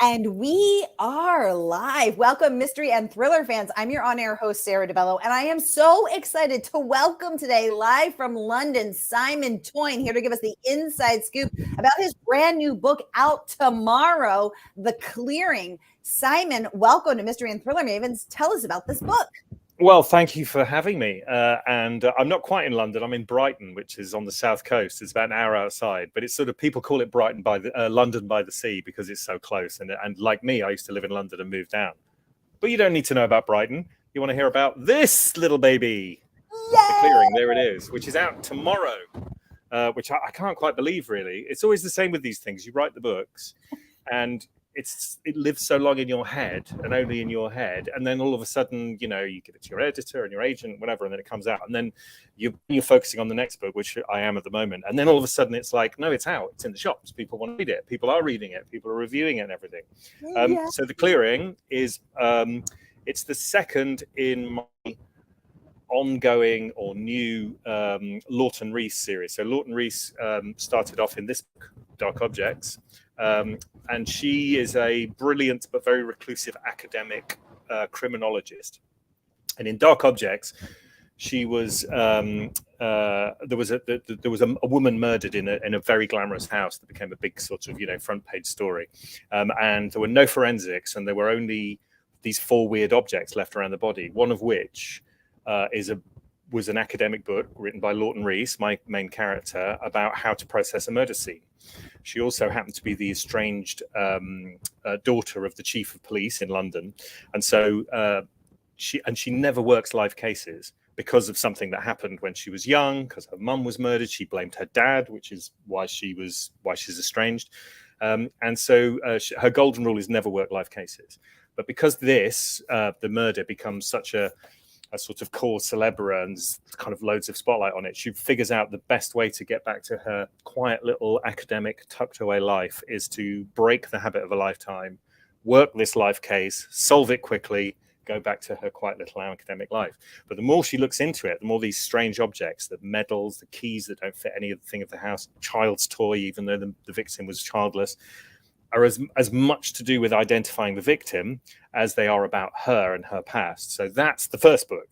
And we are live. Welcome, mystery and thriller fans. I'm your on-air host, Sarah DeBello, and I am so excited to welcome today, live from London, Simon Toyne, here to give us the inside scoop about his brand new book out tomorrow, The Clearing. Simon, welcome to Mystery and Thriller Mavens. Tell us about this book. Well, thank you for having me. And I'm not quite in London. I'm in Brighton, which is on the south coast. It's about an hour outside, but it's sort of, people call it Brighton by the London by the sea because it's so close. And like me, I used to live in London and moved down. But you don't need to know about Brighton. You want to hear about this little baby, The Clearing. There it is, which is out tomorrow, which I can't quite believe, really. It's always the same with these things. You write the books and it lives so long in your head and only in your head, and then all of a sudden, you give it to your editor and your agent, whatever, and then it comes out, and then you're focusing on the next book, which I am at the moment, and then all of a sudden it's like, no, it's out, it's in the shops, people want to read it, people are reading it, people are reviewing it and everything. So The Clearing is it's the second in my ongoing or new Laughton Rees series. So Laughton Rees started off in this book, Dark Objects, and she is a brilliant but very reclusive academic criminologist. And in Dark Objects, she was there was a woman murdered in a very glamorous house that became a big sort of front page story, and there were no forensics, and there were only these four weird objects left around the body. One of which was an academic book written by Laughton Rees, my main character, about how to process a murder scene. She also happened to be the estranged daughter of the chief of police in London, and so she never works live cases because of something that happened when she was young. Because her mum was murdered, she blamed her dad, which is why she's estranged, and so her golden rule is never work live cases. But because the murder becomes such a sort of core celebra and kind of loads of spotlight on it, she figures out the best way to get back to her quiet little academic tucked away life is to break the habit of a lifetime, work this life case, solve it quickly, go back to her quiet little academic life. But the more she looks into it, the more these strange objects, the medals, the keys that don't fit any of the thing of the house, child's toy, even though the victim was childless, are as much to do with identifying the victim as they are about her and her past. So that's the first book.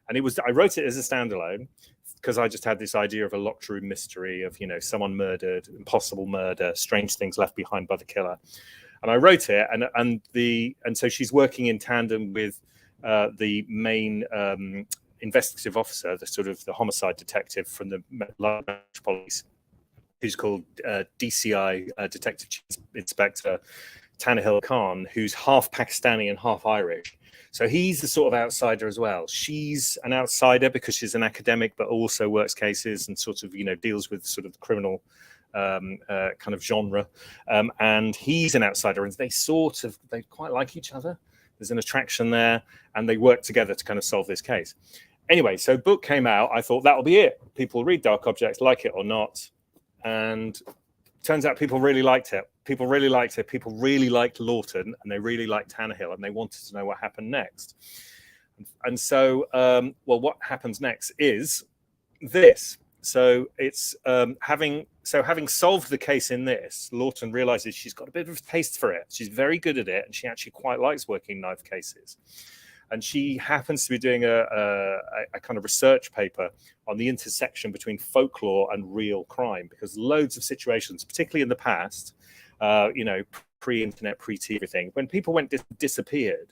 And I wrote it as a standalone because I just had this idea of a locked room mystery of, someone murdered, impossible murder, strange things left behind by the killer. And I wrote it, and so she's working in tandem with the main investigative officer, the homicide detective from the London Police, who's called DCI Detective Chief Inspector Tanahil Khan, who's half Pakistani and half Irish. So he's the sort of outsider as well. She's an outsider because she's an academic, but also works cases and sort of, deals with sort of the criminal kind of genre. And he's an outsider, and they quite like each other. There's an attraction there, and they work together to kind of solve this case. Anyway, so book came out. I thought that'll be it. People read Dark Objects, like it or not. And turns out people really liked it. People really liked Laughton, and they really liked Tannahill, and they wanted to know what happened next. And so, what happens next is this. So it's having solved the case in this, Laughton realizes she's got a bit of a taste for it. She's very good at it, and she actually quite likes working knife cases. And she happens to be doing a kind of research paper on the intersection between folklore and real crime, because loads of situations, particularly in the past, pre-internet, pre-TV, everything, when people went disappeared,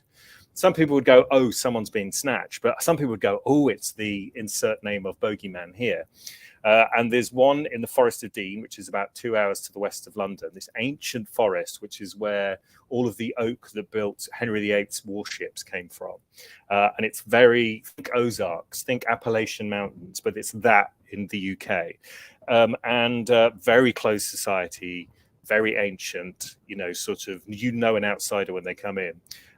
some people would go, oh, someone's been snatched. But some people would go, oh, it's the insert name of bogeyman here. And there's one in the Forest of Dean, which is about 2 hours to the west of London, this ancient forest, which is where all of the oak that built Henry VIII's warships came from. And it's think Ozarks, think Appalachian Mountains, but it's that in the UK. And very closed society, very ancient, an outsider when they come in.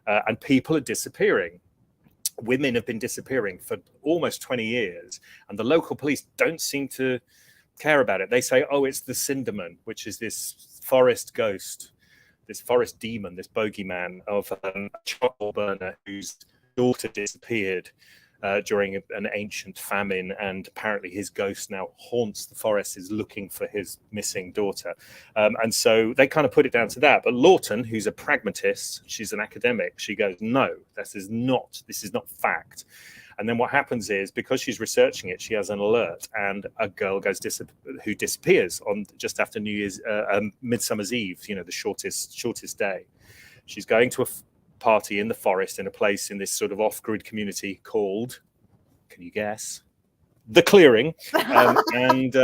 And people are disappearing. Women have been disappearing for almost 20 years, and the local police don't seem to care about it. They say, oh, it's the Cinderman, which is this forest ghost, this forest demon, this bogeyman of a charcoal burner whose daughter disappeared during an ancient famine, and apparently his ghost now haunts the forest, is looking for his missing daughter. And so they kind of put it down to that. But Laughton, who's a pragmatist, she's an academic, she goes, no, this is not fact. And then what happens is, because she's researching it, she has an alert, and a girl goes who disappears on just after New Year's, Midsummer's Eve, the shortest day. She's going to a party in the forest in a place in this sort of off-grid community called, can you guess? The Clearing. And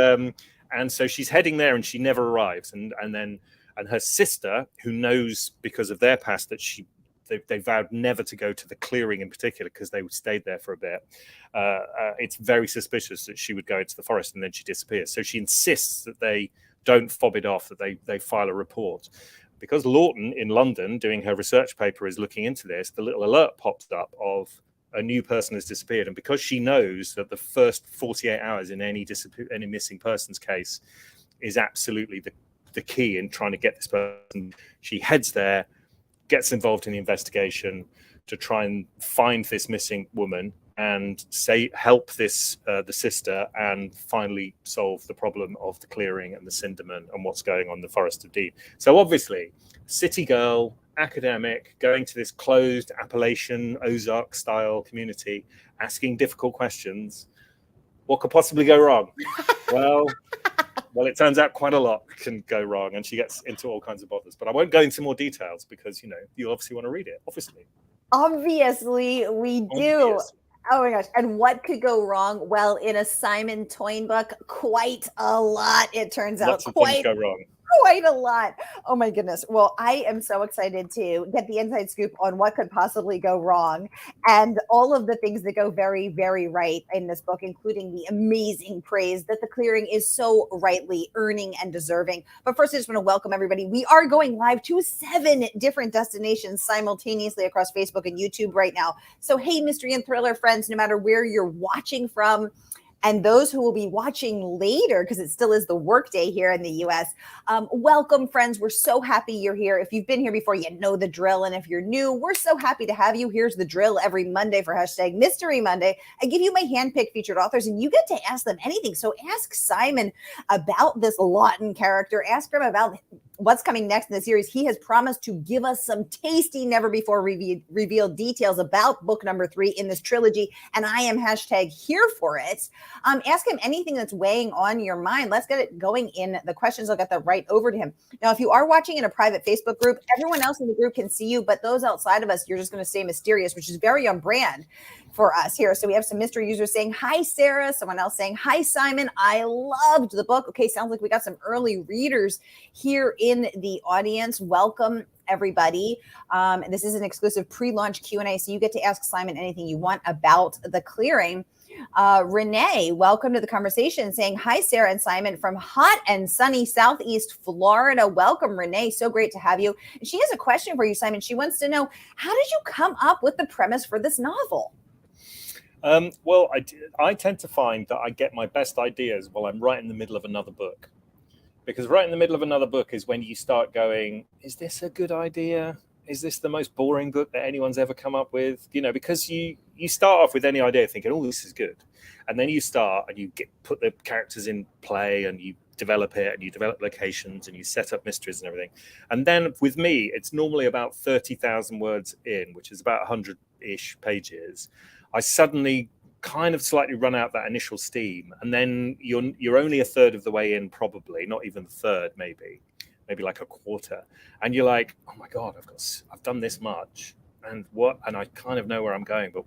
so she's heading there, and she never arrives. And her sister, who knows because of their past that they vowed never to go to the Clearing in particular because they stayed there for a bit. It's very suspicious that she would go into the forest and then she disappears. So she insists that they don't fob it off, that they file a report. Because Laughton in London doing her research paper is looking into this, the little alert pops up of a new person has disappeared. And because she knows that the first 48 hours in any missing persons case is absolutely the key in trying to get this person, she heads there, gets involved in the investigation to try and find this missing woman and help the sister, and finally solve the problem of the Clearing and the Cinderman and what's going on in the Forest of Dean. So obviously, city girl, academic, going to this closed Appalachian Ozark style community, asking difficult questions. What could possibly go wrong? Well, it turns out quite a lot can go wrong, and she gets into all kinds of bothers. But I won't go into more details because, you obviously want to read it, obviously. Obviously, we do. Oh my gosh. And what could go wrong? Well, in a Simon Toyne book, quite a lot, it turns out. Lots of things go wrong. Quite a lot. Oh my goodness. Well, I am so excited to get the inside scoop on what could possibly go wrong and all of the things that go very, very right in this book, including the amazing praise that the Clearing is so rightly earning and deserving. But first, I just want to welcome everybody. We are going live to 7 different destinations simultaneously across Facebook and YouTube right now. So, hey, mystery and thriller friends, no matter where you're watching from, and those who will be watching later, because it still is the workday here in the US. Welcome, friends. We're so happy you're here. If you've been here before, you know the drill. And if you're new, we're so happy to have you. Here's the drill every Monday for #Mystery Monday. I give you my handpicked featured authors, and you get to ask them anything. So ask Simon about this Laughton character. Ask him about what's coming next in the series. He has promised to give us some tasty, never before revealed details about book number 3 in this trilogy. And I am #here for it. Ask him anything that's weighing on your mind. Let's get it going in the questions. I'll get that right over to him. Now, if you are watching in a private Facebook group, everyone else in the group can see you, but those outside of us, you're just going to stay mysterious, which is very on brand for us here. So we have some mystery users saying, hi, Sarah. Someone else saying, hi, Simon. I loved the book. Okay, sounds like we got some early readers here in the audience. Welcome, everybody. This is an exclusive pre-launch Q&A, so you get to ask Simon anything you want about the Clearing. Renee, welcome to the conversation, saying, hi, Sarah and Simon from hot and sunny Southeast Florida. Welcome, Renee. So great to have you. And she has a question for you, Simon. She wants to know, how did you come up with the premise for this novel? Well, I tend to find that I get my best ideas while I'm right in the middle of another book. Because right in the middle of another book is when you start going, is this a good idea? Is this the most boring book that anyone's ever come up with? Because you start off with any idea thinking, oh, this is good. And then you start and you put the characters in play and you develop it and you develop locations and you set up mysteries and everything. And then with me, it's normally about 30,000 words in, which is about 100-ish pages. I suddenly kind of slightly run out that initial steam, and then you're only a third of the way in, probably not even a third, maybe like a quarter, and you're like, oh my god, I've done this much, and I kind of know where I'm going, but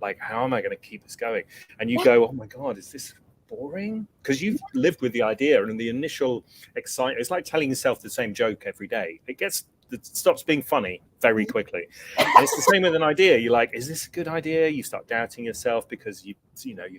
like, how am I going to keep this going? And you go, oh my god, is this boring? Because you've lived with the idea and the initial excitement. It's like telling yourself the same joke every day. It stops being funny very quickly. And it's the same with an idea. You're like, is this a good idea? You start doubting yourself because you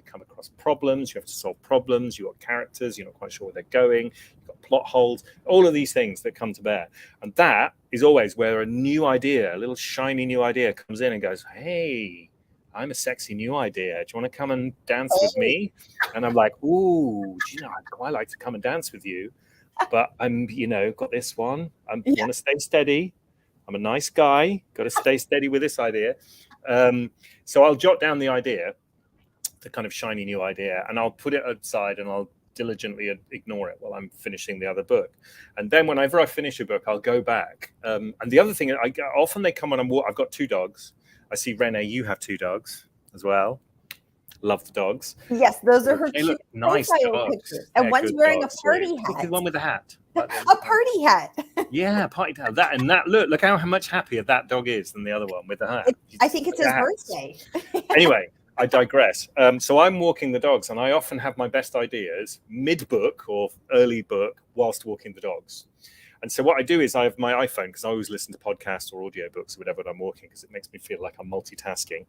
come across problems. You have to solve problems. You've got characters. You're not quite sure where they're going. You've got plot holes. All of these things that come to bear. And that is always where a new idea, a little shiny new idea comes in and goes, hey, I'm a sexy new idea. Do you want to come and dance with me? And I'm like, ooh, I'd quite like to come and dance with you. But I'm, got this one. I want to stay steady. I'm a nice guy. Got to stay steady with this idea. So I'll jot down the idea, the kind of shiny new idea, and I'll put it aside and I'll diligently ignore it while I'm finishing the other book. And then whenever I finish a book, I'll go back. And the other thing, often they come on and walk. I've got 2 dogs. I see, Renee, you have 2 dogs as well. Love the dogs. Yes, those are her they cute look nice dogs. pictures. And one's wearing a party hat. The one with the hat. A party hat. Yeah, party hat. That and that. Look how much happier that dog is than the other one with the hat. I think it's his birthday. Anyway, I digress. So I'm walking the dogs, and I often have my best ideas mid-book or early book whilst walking the dogs. And so what I do is I have my iPhone, because I always listen to podcasts or audiobooks or whatever when I'm walking, because it makes me feel like I'm multitasking,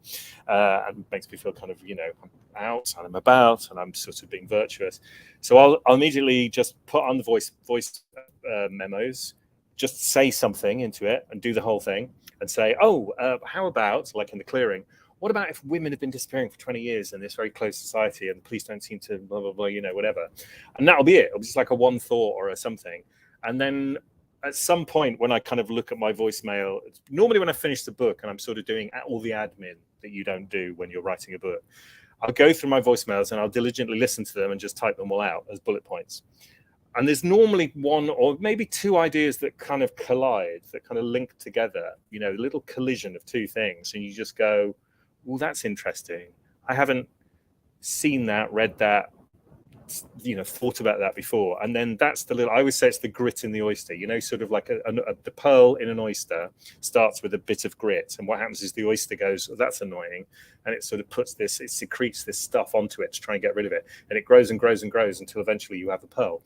and makes me feel kind of, I'm out and I'm about and I'm sort of being virtuous. So I'll immediately just put on the voice memos, just say something into it and do the whole thing and say, how about, like in The Clearing, what about if women have been disappearing for 20 years in this very closed society and the police don't seem to blah, blah, blah, whatever. And that'll be it. It'll be just like a one thought or a something. And then at some point when I kind of look at my voicemail, normally when I finish the book and I'm sort of doing all the admin that you don't do when you're writing a book, I'll go through my voicemails and I'll diligently listen to them and just type them all out as bullet points. And there's normally 1 or maybe 2 ideas that kind of collide, that kind of link together, a little collision of 2 things. And you just go, well, that's interesting. I haven't seen that, read that, thought about that before. And then that's I always say it's the grit in the oyster, sort of like the pearl in an oyster starts with a bit of grit. And what happens is the oyster goes, that's annoying. And it sort of it secretes this stuff onto it to try and get rid of it. And it grows and grows and grows until eventually you have a pearl.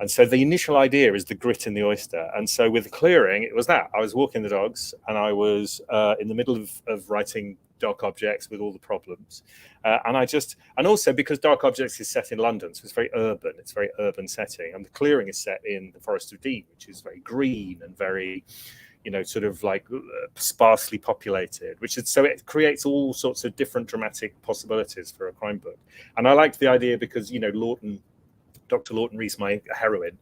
And so the initial idea is the grit in the oyster. And so with The Clearing, it was that. I was walking the dogs and I was in the middle of writing Dark Objects with all the problems. And also because Dark Objects is set in London, so it's very urban. It's a very urban setting. And The Clearing is set in the Forest of Dean, which is very green and very, sort of like sparsely populated, so it creates all sorts of different dramatic possibilities for a crime book. And I liked the idea because, Dr. Laughton Rees, my heroine,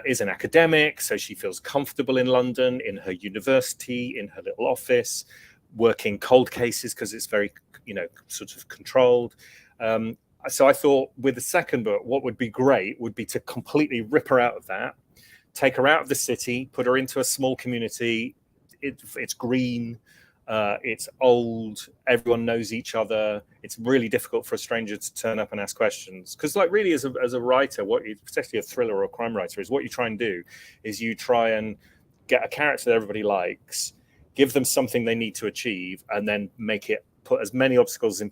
is an academic, so she feels comfortable in London, in her university, in her little office, working cold cases because it's very, sort of controlled. So I thought with the second book, what would be great would be to completely rip her out of that, take her out of the city, put her into a small community. It's green. It's old. Everyone knows each other. It's really difficult for a stranger to turn up and ask questions. Because, really, as a writer, particularly a thriller or a crime writer, is what you try and do is you try and get a character that everybody likes, give them something they need to achieve, and then put as many obstacles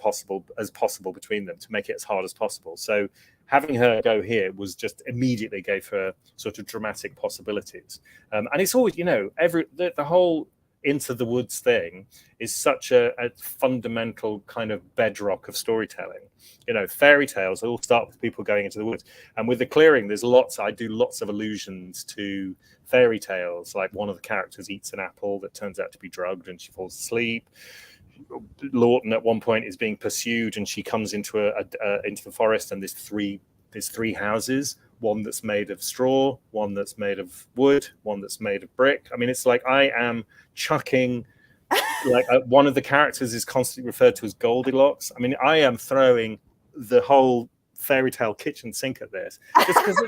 as possible between them to make it as hard as possible. So having her go here was just immediately gave her sort of dramatic possibilities. And it's always, the whole Into the Woods thing is such a fundamental kind of bedrock of storytelling. Fairy tales all start with people going into the woods. And with The Clearing, I do lots of allusions to fairy tales. Like one of the characters eats an apple that turns out to be drugged and she falls asleep. Laughton at one point is being pursued and she comes into into the forest, and there's three houses. One that's made of straw, one that's made of wood, one that's made of brick. I mean, it's like I am chucking, one of the characters is constantly referred to as Goldilocks. I mean, I am throwing the whole fairy tale kitchen sink at this. Because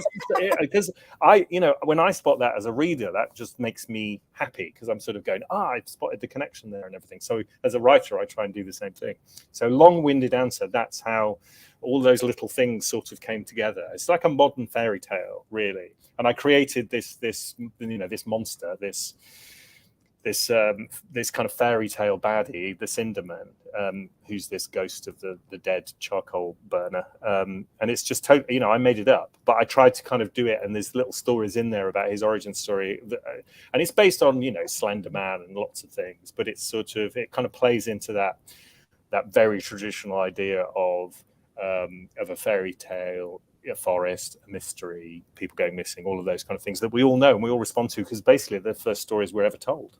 when I spot that as a reader, that just makes me happy because I'm sort of going, I've spotted the connection there and everything. So as a writer, I try and do the same thing. So long-winded answer, that's how all those little things sort of came together. It's like a modern fairy tale, really. And I created this monster, this kind of fairy tale baddie, the Cinderman, who's this ghost of the dead charcoal burner. And it's just totally, I made it up, but I tried to kind of do it. And there's little stories in there about his origin story. And it's based on, Slender Man and lots of things, but it's it kind of plays into that very traditional idea of a fairy tale, a forest, a mystery, people going missing, all of those kind of things that we all know and we all respond to because basically they're the first stories we're ever told.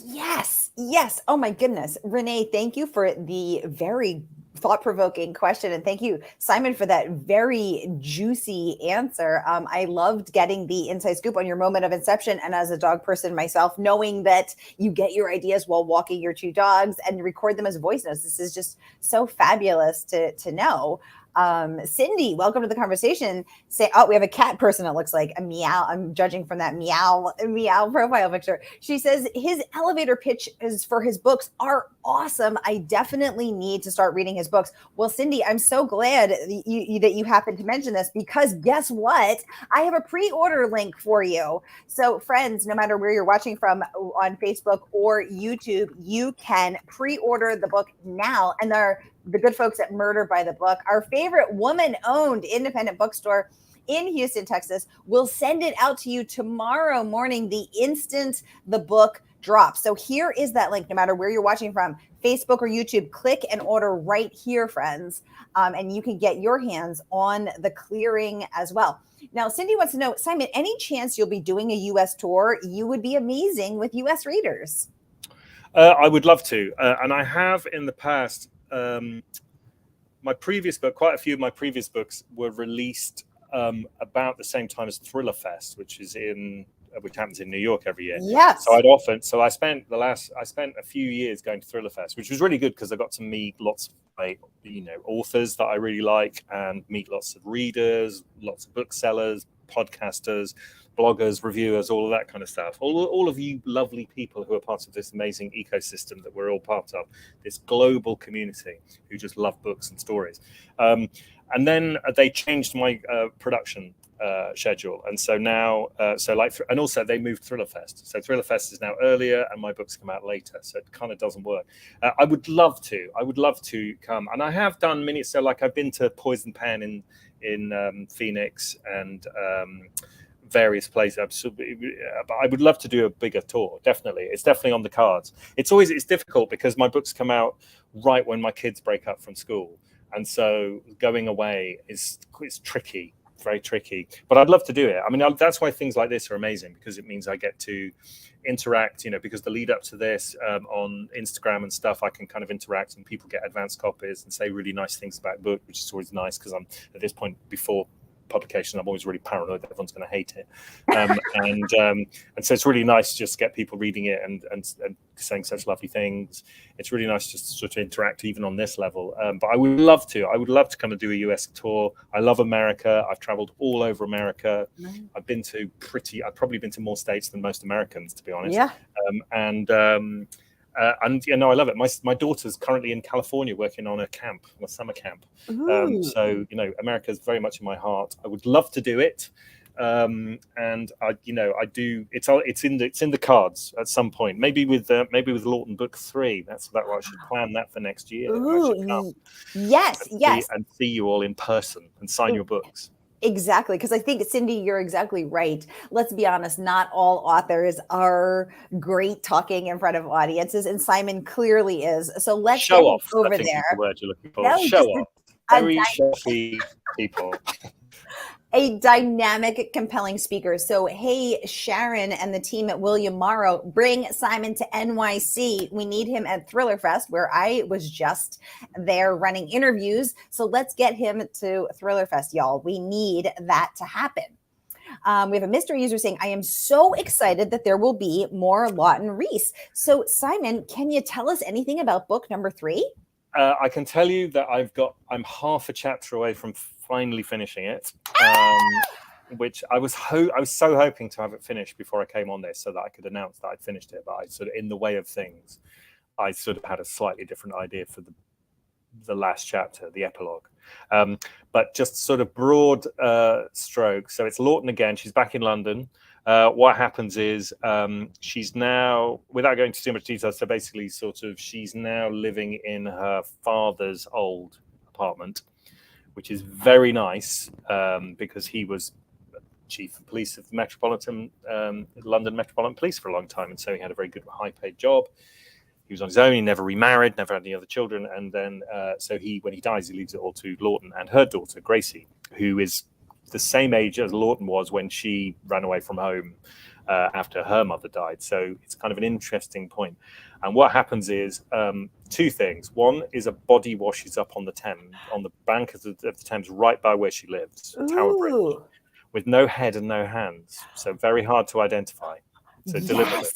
Yes. Oh my goodness. Renee, thank you for the very thought-provoking question. And thank you, Simon, for that very juicy answer. I loved getting the inside scoop on your moment of inception. And as a dog person myself, knowing that you get your ideas while walking your 2 dogs and record them as voice notes. This is just so fabulous to know. Cindy, welcome to the conversation. We have a cat person. It looks like a meow. I'm judging from that meow profile picture. She says his elevator pitches for his books are awesome. I definitely need to start reading his books. Well, Cindy, I'm so glad that you happened to mention this, because guess what? I have a pre-order link for you. So friends, no matter where you're watching from on Facebook or YouTube, you can pre-order the book now. And the good folks at Murder by the Book, our favorite woman-owned independent bookstore in Houston, Texas, will send it out to you tomorrow morning, the instant the book drops. So here is that link, no matter where you're watching from, Facebook or YouTube. Click and order right here, friends, and you can get your hands on the clearing as well. Now, Cindy wants to know, Simon, any chance you'll be doing a U.S. tour? You would be amazing with U.S. readers. I would love to, and I have in the past. My previous book, quite a few of my previous books were released about the same time as Thriller Fest, which happens in New York every year. Yes. So I spent a few years going to Thriller Fest, which was really good because I got to meet lots of authors that I really like, and meet lots of readers, lots of booksellers, podcasters, bloggers, reviewers, all of that kind of stuff. All of you lovely people who are part of this amazing ecosystem that we're all part of, this global community who just love books and stories. And then they changed my production schedule, and so now, and also they moved Thriller Fest. So Thriller Fest is now earlier, and my books come out later. So it kind of doesn't work. I would love to come, and I have done many. So like I've been to Poison Pen in Phoenix and various places, but I would love to do a bigger tour. Definitely, it's definitely on the cards. It's difficult because my books come out right when my kids break up from school, and so going away is tricky, very tricky. But I'd love to do it. I mean, that's why things like this are amazing, because it means I get to interact. Because the lead up to this on Instagram and stuff, I can kind of interact, and people get advanced copies and say really nice things about the book, which is always nice, because I'm at this point before publication, I'm always really paranoid that everyone's going to hate it, and so it's really nice to just get people reading it and saying such lovely things. It's really nice just to sort of interact even on this level. But I would love to come and do a US tour. I love America. I've traveled all over America. I've probably been to more states than most Americans, to be honest. Yeah. And I love it. My daughter's currently in California working on a summer camp. So America is very much in my heart. I would love to do it, and I do. It's in the cards at some point. Maybe with Laughton Book 3. That's about right. I should plan that for next year. Yes. And see you all in person and sign your books. Exactly, because I think, Cindy, you're exactly right. Let's be honest, not all authors are great talking in front of audiences, and Simon clearly is. So let's show off over I think there. Is the word you're looking for. Show off. Very showy people. A dynamic, compelling speaker. So, hey, Sharon and the team at William Morrow, bring Simon to NYC. We need him at Thriller Fest, where I was just there running interviews. So let's get him to Thriller Fest, y'all. We need that to happen. We have a mystery user saying, I am so excited that there will be more Laughton Rees. So, Simon, can you tell us anything about book number 3? I can tell you that I'm half a chapter away from finally finishing it, which I was so hoping to have it finished before I came on this, so that I could announce that I'd finished it. But I sort of, in the way of things, I sort of had a slightly different idea for the last chapter, the epilogue. But just sort of broad strokes. So it's Laughton again. She's back in London. What happens is she's now, without going into too much detail, so basically she's now living in her father's old apartment, which is very nice, because he was chief of police of London Metropolitan Police for a long time, and so he had a very good high-paid job. He was on his own. He never remarried, never had any other children, and then when he dies, he leaves it all to Laughton and her daughter Gracie, who is the same age as Laughton was when she ran away from home after her mother died. So it's kind of an interesting point. And what happens is two things. One is a body washes up on the Thames, on the bank of the Thames, right by where she lives, Tower Bridge, with no head and no hands. So very hard to identify. So deliberately.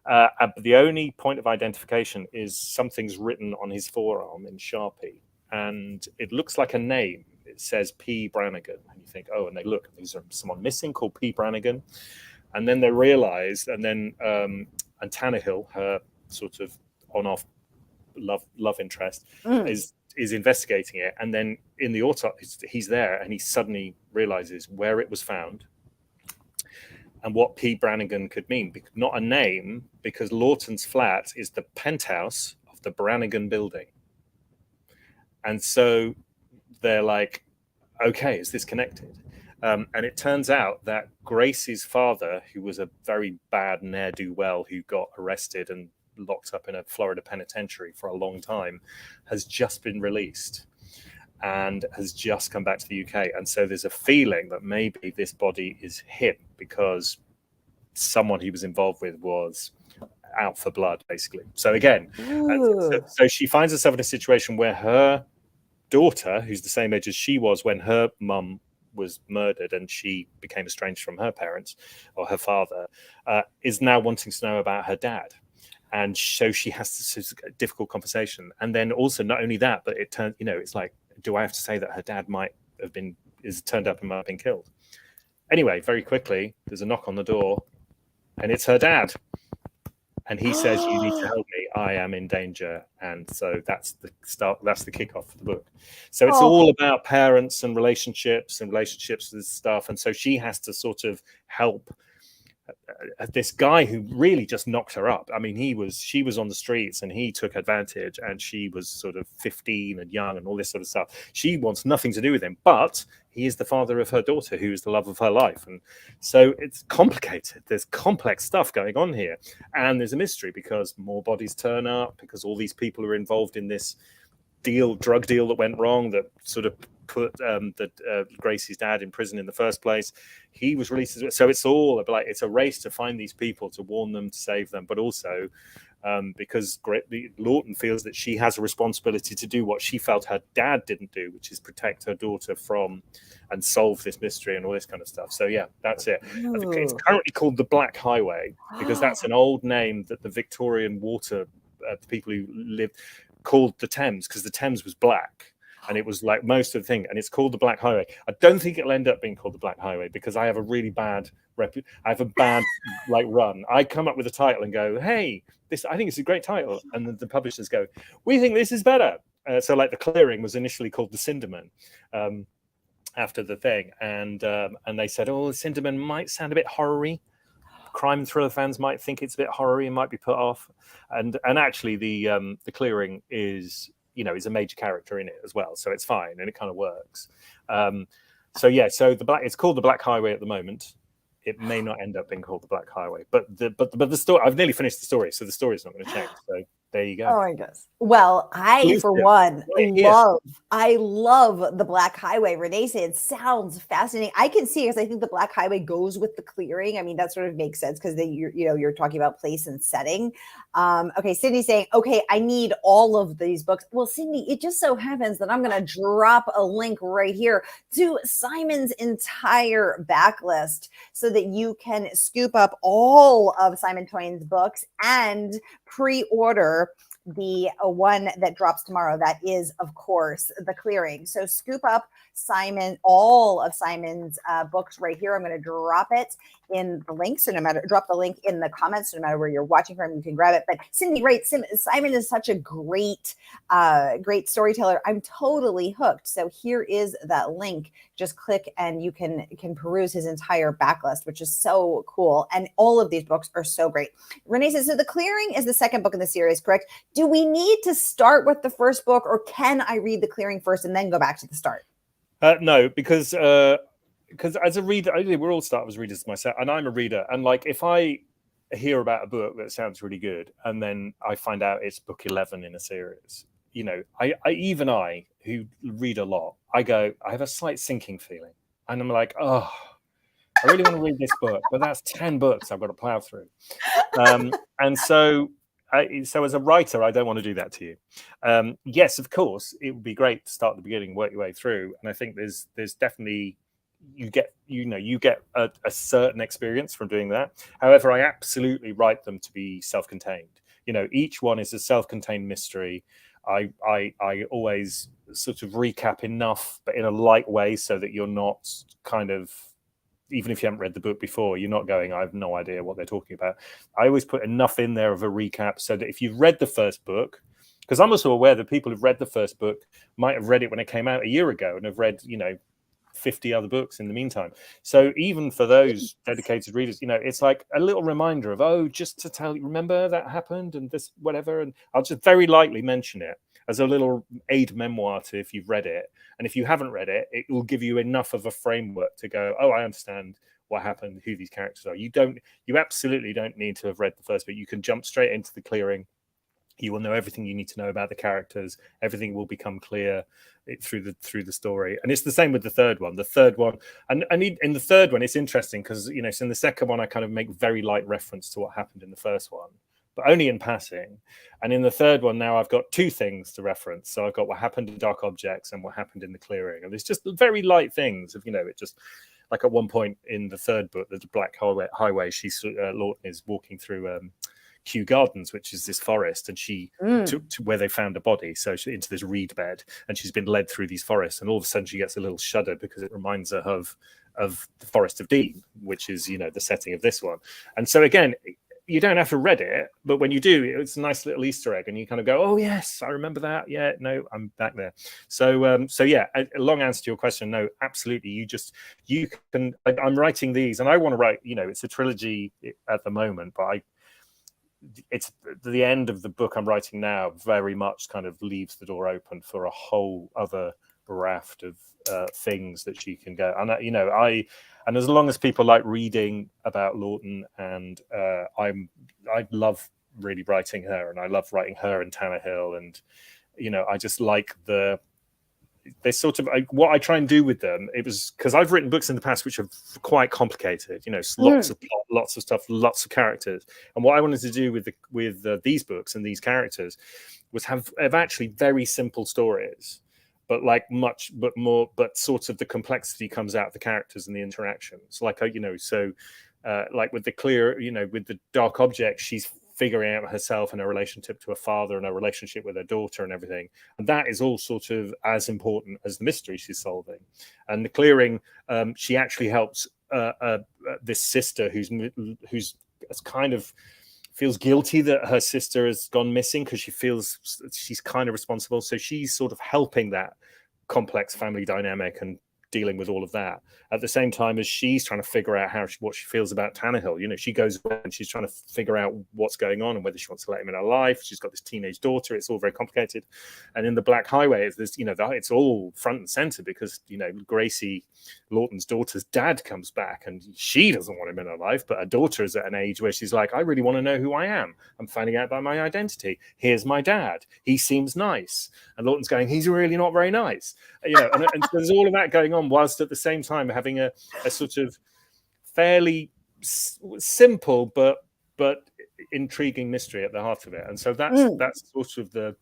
But the only point of identification is something's written on his forearm in Sharpie, and it looks like a name. It says P. Brannigan, and you think, oh, and they look, is there someone missing called P. Brannigan? And then they realize, and then and Tannehill, her sort of on-off love interest, is investigating it, and then in the autopsy, he's there, and he suddenly realizes where it was found. And what P. Brannigan could mean, not a name, because Laughton's flat is the penthouse of the Brannigan building. And so they're like, okay, is this connected? And it turns out that Grace's father, who was a very bad ne'er-do-well who got arrested and locked up in a Florida penitentiary for a long time, has just been released and has just come back to the UK. And so there's a feeling that maybe this body is him because someone he was involved with was out for blood, basically. So again, so she finds herself in a situation where her daughter, who's the same age as she was when her mum was murdered and she became estranged from her parents or her father, is now wanting to know about her dad. And so she has this difficult conversation. And then also not only that, but it turns, it's like, do I have to say that her dad is turned up and might have been killed? Anyway, very quickly, there's a knock on the door and it's her dad. And he says, you need to help me. I am in danger. And so that's the start. That's the kickoff of the book. So it's all about parents and relationships with stuff. And so she has to sort of help this guy who really just knocked her up. I mean, she was on the streets and he took advantage, and she was sort of 15 and young and all this sort of stuff. She wants nothing to do with him, but he is the father of her daughter, who is the love of her life. And so it's complicated. There's complex stuff going on here. And there's a mystery because more bodies turn up, because all these people are involved in this drug deal that went wrong, that sort of put Gracie's dad in prison in the first place. He was released. So it's all like, it's a race to find these people, to warn them, to save them, but also because Laughton feels that she has a responsibility to do what she felt her dad didn't do, which is protect her daughter from and solve this mystery and all this kind of stuff. So yeah, that's it. It's currently called The Black Highway because that's an old name that the Victorian water people who lived called the Thames, because the Thames was black. And it was like most of the thing, and it's called The Black Highway. I don't think it'll end up being called The Black Highway because I have a really bad run. I come up with a title and go, hey, I think it's a great title. And the publishers go, we think this is better. So like The Clearing was initially called The Cinderman after the thing. And they said, oh, The Cinderman might sound a bit horror-y. Crime and thriller fans might think it's a bit horror-y and might be put off. And actually the Clearing is a major character in it as well, so it's fine and it kind of works. So it's called The Black Highway at the moment. It may not end up being called The Black Highway, but the story, I've nearly finished the story, so the story's not going to change. So there you go. Oh my goodness. Well, I love The Black Highway. Renee said it sounds fascinating. I can see, because I think The Black Highway goes with The Clearing. I mean, that sort of makes sense because you're talking about place and setting. Okay, Sydney's saying, okay, I need all of these books. Well, Sydney, it just so happens that I'm going to drop a link right here to Simon's entire backlist so that you can scoop up all of Simon Toyne's books and pre-order the one that drops tomorrow. That is, of course, The Clearing. So scoop up all of Simon's books right here. I'm going to drop it in the link. So drop the link in the comments. So no matter where you're watching from, you can grab it. But Cindy, right? Simon is such a great storyteller. I'm totally hooked. So here is that link. Just click and you can peruse his entire backlist, which is so cool. And all of these books are so great. Renee says, so The Clearing is the second book in the series, correct? Do we need to start with the first book, or can I read The Clearing first and then go back to the start? No, because as a reader, we're all start as readers myself, and I'm a reader. And like, if I hear about a book that sounds really good, and then I find out it's book 11 in a series, I who read a lot, I have a slight sinking feeling. and I'm like, oh, I really want to read this book, but that's 10 books I've got to plow through. And so as a writer, I don't want to do that to you. Yes, of course, it would be great to start at the beginning, work your way through. And I think there's definitely, you get a certain experience from doing that. However, I absolutely write them to be self-contained. Each one is a self-contained mystery. I always sort of recap enough, but in a light way, so that you're not kind of, even if you haven't read the book before, you're not going, I have no idea what they're talking about. I always put enough in there of a recap so that if you've read the first book, because I'm also aware that people who've read the first book might have read it when it came out a year ago and have read, 50 other books in the meantime. So even for those dedicated readers, it's like a little reminder of, just to tell you, remember that happened and this, whatever. And I'll just very lightly mention it as a little aid memoir to if you've read it. And if you haven't read it, it will give you enough of a framework to go, I understand what happened, who these characters are. You absolutely don't need to have read the first book. You can jump straight into the clearing. You will know everything you need to know about the characters. Everything will become clear through the story. And it's the same with the third one. The third one, and in the third one, it's interesting because, so in the second one, I kind of make very light reference to what happened in the first one, but only in passing. And in the third one, now I've got two things to reference. So I've got what happened in Dark Objects and what happened in the clearing. And it's just very light things of, it just, like at one point in the third book, there's a black highway. Laughton is walking through Kew Gardens, which is this forest, and she to where they found a body, so into this reed bed, and she's been led through these forests, and all of a sudden she gets a little shudder because it reminds her of the Forest of Dean, which is the setting of this one. And so again, you don't have to read it, but when you do, it's a nice little Easter egg, and you kind of go, oh yes, I remember that. Yeah, no, I'm back there. So yeah, a long answer to your question, no, absolutely. You can. I'm writing these, and I want to write. It's a trilogy at the moment, but it's the end of the book I'm writing now very much kind of leaves the door open for a whole other raft of things that she can go. And and as long as people like reading about Laughton, and I love really writing her, and I love writing her and Tannehill, and I just like they sort of what I try and do with them. It was because I've written books in the past which are quite complicated, lots of plot, lots of stuff, lots of characters. And what I wanted to do with these books and these characters was have actually very simple stories, but but sort of the complexity comes out of the characters and the interactions. Like like with the with the Dark Object, she's figuring out herself and her relationship to her father and her relationship with her daughter and everything. And that is all sort of as important as the mystery she's solving. And the clearing, she actually helps this sister who's kind of feels guilty that her sister has gone missing because she feels she's kind of responsible. So she's sort of helping that complex family dynamic and dealing with all of that at the same time as she's trying to figure out what she feels about Tannehill. She goes away and she's trying to figure out what's going on and whether she wants to let him in her life. She's got this teenage daughter. It's all very complicated. And in the Black Highway, it's all front and center because Gracie, Laughton's daughter's dad, comes back and she doesn't want him in her life, but her daughter is at an age where she's like, I really want to know who I am. I'm finding out about my identity. Here's my dad. He seems nice. And Laughton's going, he's really not very nice. And there's all of that going on, whilst at the same time having a sort of fairly simple but intriguing mystery at the heart of it. And so that's sort of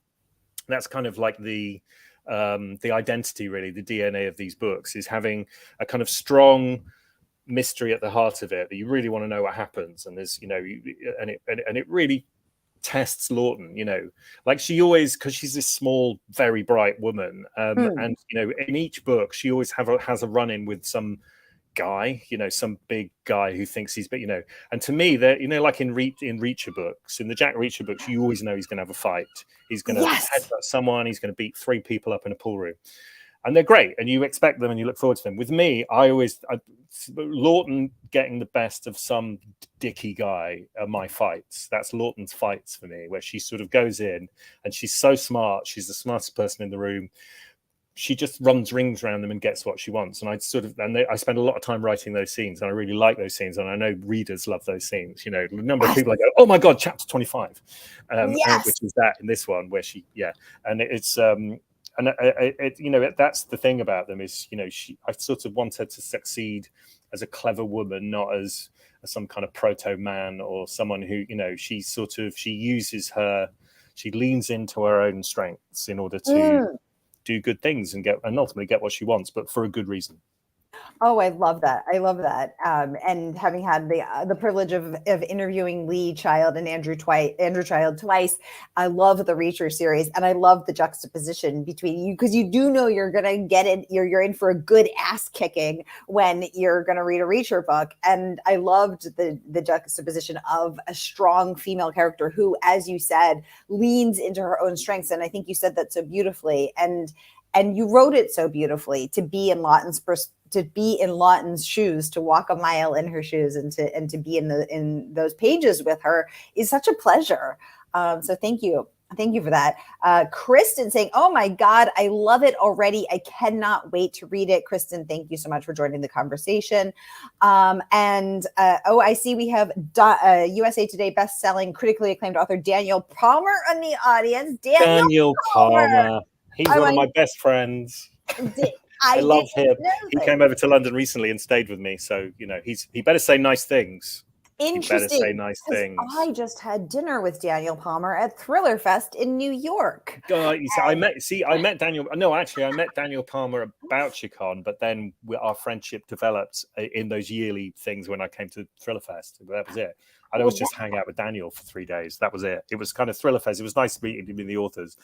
that's kind of like the identity, really, the DNA of these books, is having a kind of strong mystery at the heart of it that you really want to know what happens. And there's and it really tests Laughton, like she always, because she's this small, very bright woman, and in each book she always has a run-in with some guy, some big guy who thinks he's big, and to me that, like in Reacher books, in the Jack Reacher books, you always know he's going to have a fight. He's going to headbutt someone. He's going to beat 3 people up in a pool room. And they're great, and you expect them and you look forward to them. With me, Laughton getting the best of some dicky guy are my fights. That's Laughton's fights for me, where she sort of goes in and she's so smart. She's the smartest person in the room. She just runs rings around them and gets what she wants. And I spend a lot of time writing those scenes, and I really like those scenes. And I know readers love those scenes. The number of people I go, oh my God, chapter 25, which is that in this one where and it's that's the thing about them is, I sort of want her to succeed as a clever woman, not as some kind of proto man or someone who, she leans into her own strengths in order to do good things and ultimately get what she wants, but for a good reason. Oh, I love that. I love that. And having had the privilege of interviewing Lee Child and Andrew Child twice, I love the Reacher series, and I love the juxtaposition between you, because you do know you're gonna get it. You're in for a good ass kicking when you're gonna read a Reacher book. And I loved the juxtaposition of a strong female character who, as you said, leans into her own strengths. And I think you said that so beautifully. And you wrote it so beautifully, to be in Laughton's shoes, to walk a mile in her shoes, and to be in those pages with her is such a pleasure. So thank you for that. Kristen saying, "Oh my God, I love it already. I cannot wait to read it." Kristen, thank you so much for joining the conversation. I see we have USA Today best-selling, critically acclaimed author Daniel Palmer in the audience. Daniel Palmer. He's one of my best friends. I love him. He came over to London recently and stayed with me. So, he better say nice things. Interesting. He better say nice things. I just had dinner with Daniel Palmer at Thriller Fest in New York. I met Daniel. No, actually, I met Daniel Palmer about Chicon, but then our friendship developed in those yearly things when I came to Thriller Fest. That was it. And I was just hang out with Daniel for 3 days. That was it. It was kind of Thriller Fest. It was nice meeting the authors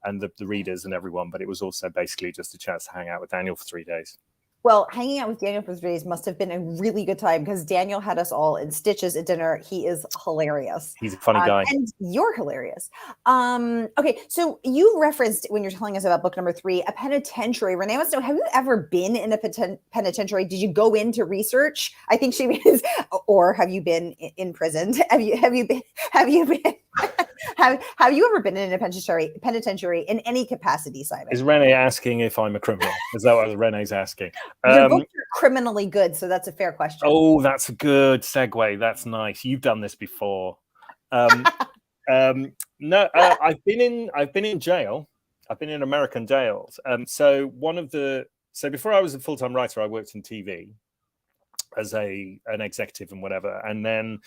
and the readers and everyone, but it was also basically just a chance to hang out with Daniel for 3 days. Well, hanging out with Daniel for 3 days must have been a really good time, because Daniel had us all in stitches at dinner. He is hilarious. He's a funny guy. And you're hilarious. Okay, so you referenced, when you're telling us about book number 3, a penitentiary. Renee wants to know, have you ever been in a penitentiary? Did you go in to research? I think she means, or have you been in prison? Have you been have you ever been in a penitentiary in any capacity, Simon? Is Renee asking if I'm a criminal? Is that what Renee's asking? Your books are criminally good, so that's a fair question. Oh, that's a good segue. That's nice. You've done this before. No, I've been in jail. I've been in American jails. So before I was a full-time writer, I worked in TV as an executive and whatever, and then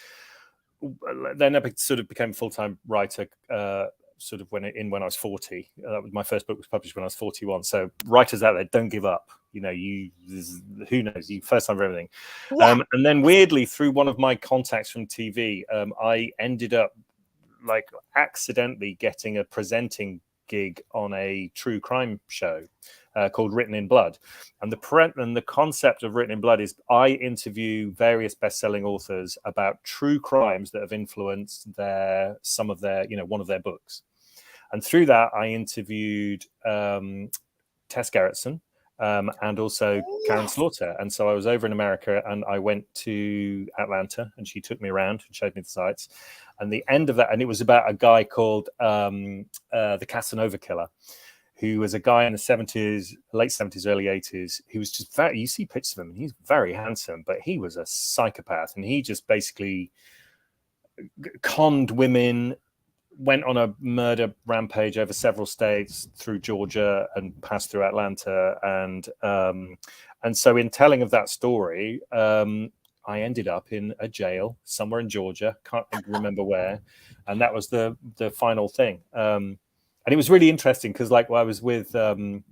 I sort of became a full-time writer when I was 40. My first book was published when I was 41. So writers out there, don't give up. Who knows? First time for everything. Yeah. And then weirdly, through one of my contacts from TV, I ended up accidentally getting a presenting gig on a true crime show called Written in Blood. And the concept of Written in Blood is I interview various best-selling authors about true crimes that have influenced one of their books. And through that, I interviewed Tess Gerritsen and also Karen Slaughter. And so I was over in America, and I went to Atlanta, and she took me around and showed me the sites. And the end of that, and it was about a guy called the Casanova Killer, who was a guy in the 70s, late 70s, early 80s, who was just you see pictures of him, and he's very handsome, but he was a psychopath. And he just basically conned women, went on a murder rampage over several states through Georgia and passed through Atlanta. And so in telling of that story, I ended up in a jail somewhere in Georgia, can't remember where. And that was the final thing. And it was really interesting because I was with Karen,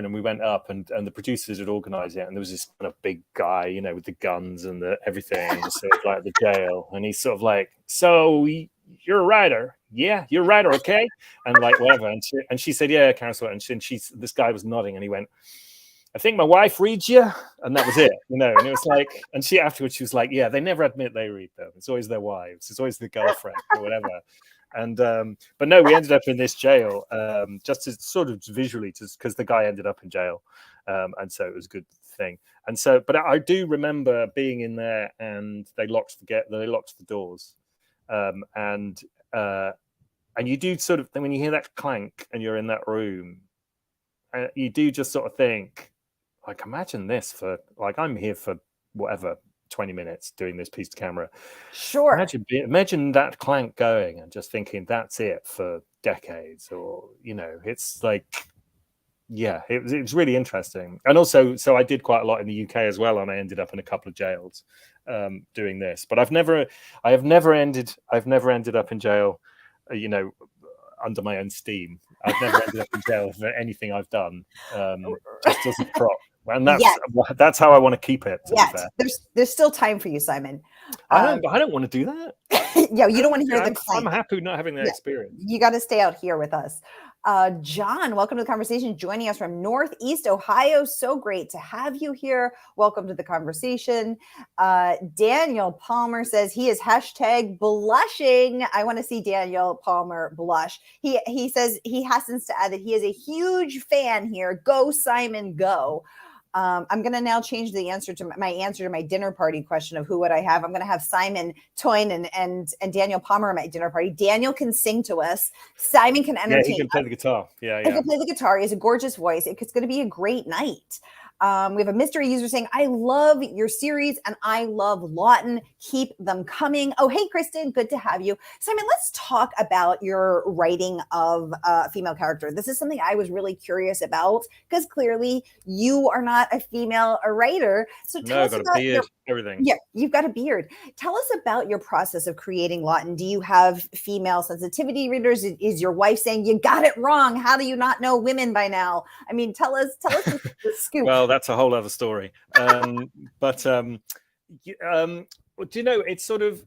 and we went up, and the producers had organized it, and there was this kind of big guy, with the guns and everything, sort of like the jail, and he's sort of like, "So you're a writer? Yeah, you're a writer, okay?" And whatever, and she said, "Yeah, Karen." And this guy was nodding, and he went, "I think my wife reads you," and that was it, And it was and she afterwards, she was like, "Yeah, they never admit they read them. It's always their wives. It's always the girlfriend or whatever." And but no, we ended up in this jail just to sort of visually, just because the guy ended up in jail, and so it was a good thing. And so, but I do remember being in there, and they locked the doors, and you do sort of, when you hear that clank and you're in that room, you do just sort of think, imagine this for I'm here for whatever 20 minutes doing this piece to camera. Sure. Imagine that client going and just thinking that's it for decades, or it's like, yeah, it was really interesting. And also, so I did quite a lot in the UK as well, and I ended up in a couple of jails doing this. But I've never ended up in jail, under my own steam. I've never ended up in jail for anything I've done, just as a prop. And that's how I want to keep it. To be fair. There's still time for you, Simon. I don't want to do that. Yeah, you don't want to hear the clank. I'm happy not having that experience. You got to stay out here with us. John, welcome to the conversation, joining us from Northeast Ohio. So great to have you here. Welcome to the conversation. Daniel Palmer says he is hashtag blushing. I want to see Daniel Palmer blush. He says he hastens to add that he is a huge fan here. Go, Simon, go. I'm going to now change the answer to my dinner party question of who would I have. I'm going to have Simon, Toyne, and Daniel Palmer at my dinner party. Daniel can sing to us. Simon can entertain. Yeah, he can play the guitar. He can play the guitar. He has a gorgeous voice. It's going to be a great night. We have a mystery user saying, I love your series and I love Laughton. Keep them coming. Oh, hey, Kristen, good to have you. Simon, let's talk about your writing of a female character. This is something I was really curious about because clearly you are not a female writer. So tell us about everything. Yeah, you've got a beard. Tell us about your process of creating Laughton. Do you have female sensitivity readers? Is your wife saying you got it wrong? How do you not know women by now? I mean, tell us the scoop. Well, that's a whole other story. But do you know, it's sort of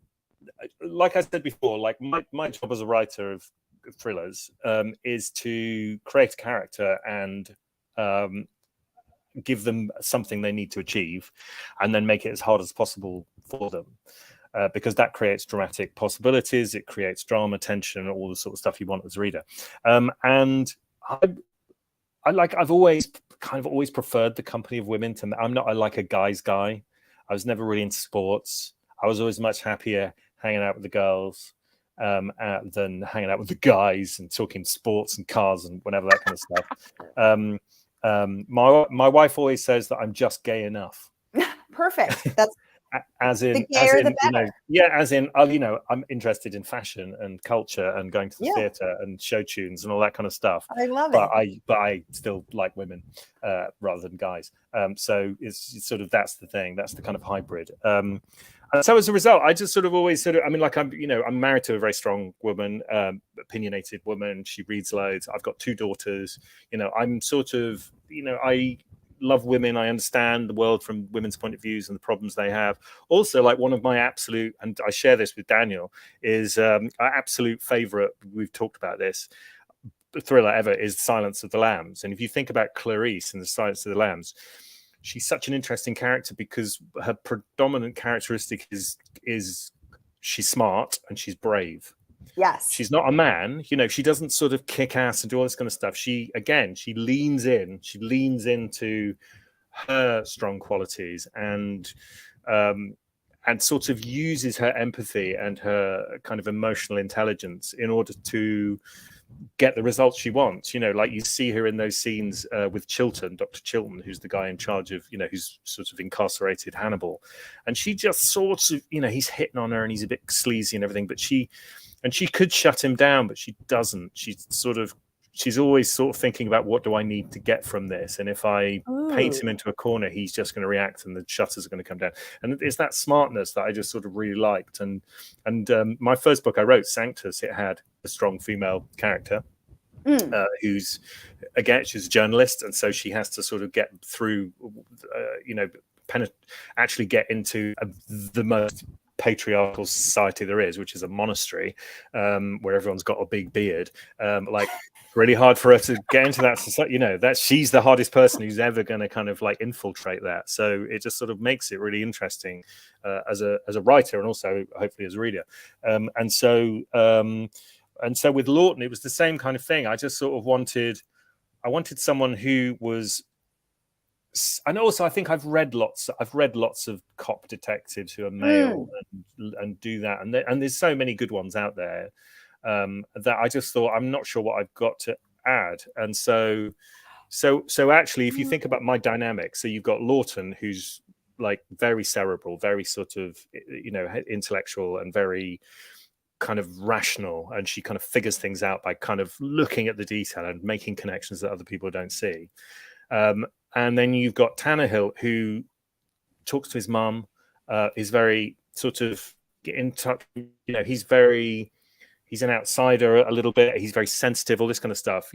like I said before, like my job as a writer of thrillers is to create a character and give them something they need to achieve and then make it as hard as possible for them. Because that creates dramatic possibilities, it creates drama, tension, all the sort of stuff you want as a reader. And I've always preferred the company of women. I'm not like a guy's guy. I was never really into sports. I was always much happier hanging out with the girls than hanging out with the guys and talking sports and cars and whatever, that kind of stuff. My wife always says that I'm just gay enough. Perfect. That's as in, I'm interested in fashion and culture and going to the theatre and show tunes and all that kind of stuff. I love it. But I still like women rather than guys. So it's sort of, that's the thing. That's the kind of hybrid. And so as a result, I just sort of always I'm married to a very strong woman, opinionated woman. She reads loads. I've got 2 daughters. I'm sort of, I love women. I understand the world from women's point of views and the problems they have. Also, like, one of my absolute, and I share this with Daniel, is our absolute favorite, we've talked about this, thriller ever, is Silence of the Lambs. And if you think about Clarice in the Silence of the Lambs, she's such an interesting character because her predominant characteristic is she's smart and she's brave. Yes. She's not a man, she doesn't sort of kick ass and do all this kind of stuff. She leans into her strong qualities and sort of uses her empathy and her kind of emotional intelligence in order to get the results she wants. Like you see her in those scenes with Chilton, Dr. Chilton, who's the guy in charge of, who's sort of incarcerated Hannibal. And she just sort of, he's hitting on her and he's a bit sleazy and everything, but she could shut him down, but she doesn't. She's always sort of thinking about, what do I need to get from this? And if I paint him into a corner, he's just going to react and the shutters are going to come down. And it's that smartness that I just sort of really liked. And my first book I wrote, Sanctus, it had a strong female character who's, again, she's a journalist. And so she has to sort of get through, actually get into the most patriarchal society there is, which is a monastery, where everyone's got a big beard. Really hard for her to get into that society. That she's the hardest person who's ever going to kind of like infiltrate that. So it just sort of makes it really interesting as a writer and also hopefully as a reader. And so with Laughton, it was the same kind of thing. I just sort of wanted someone who was. And also, I think I've read lots of cop detectives who are male and do that, and there's so many good ones out there that I just thought, I'm not sure what I've got to add. And so actually, if you think about my dynamic, so you've got Laughton, who's like very cerebral, very sort of, intellectual, and very kind of rational, and she kind of figures things out by kind of looking at the detail and making connections that other people don't see. And then you've got Tannehill, who talks to his mum, is very sort of in touch. He's an outsider a little bit. He's very sensitive, all this kind of stuff.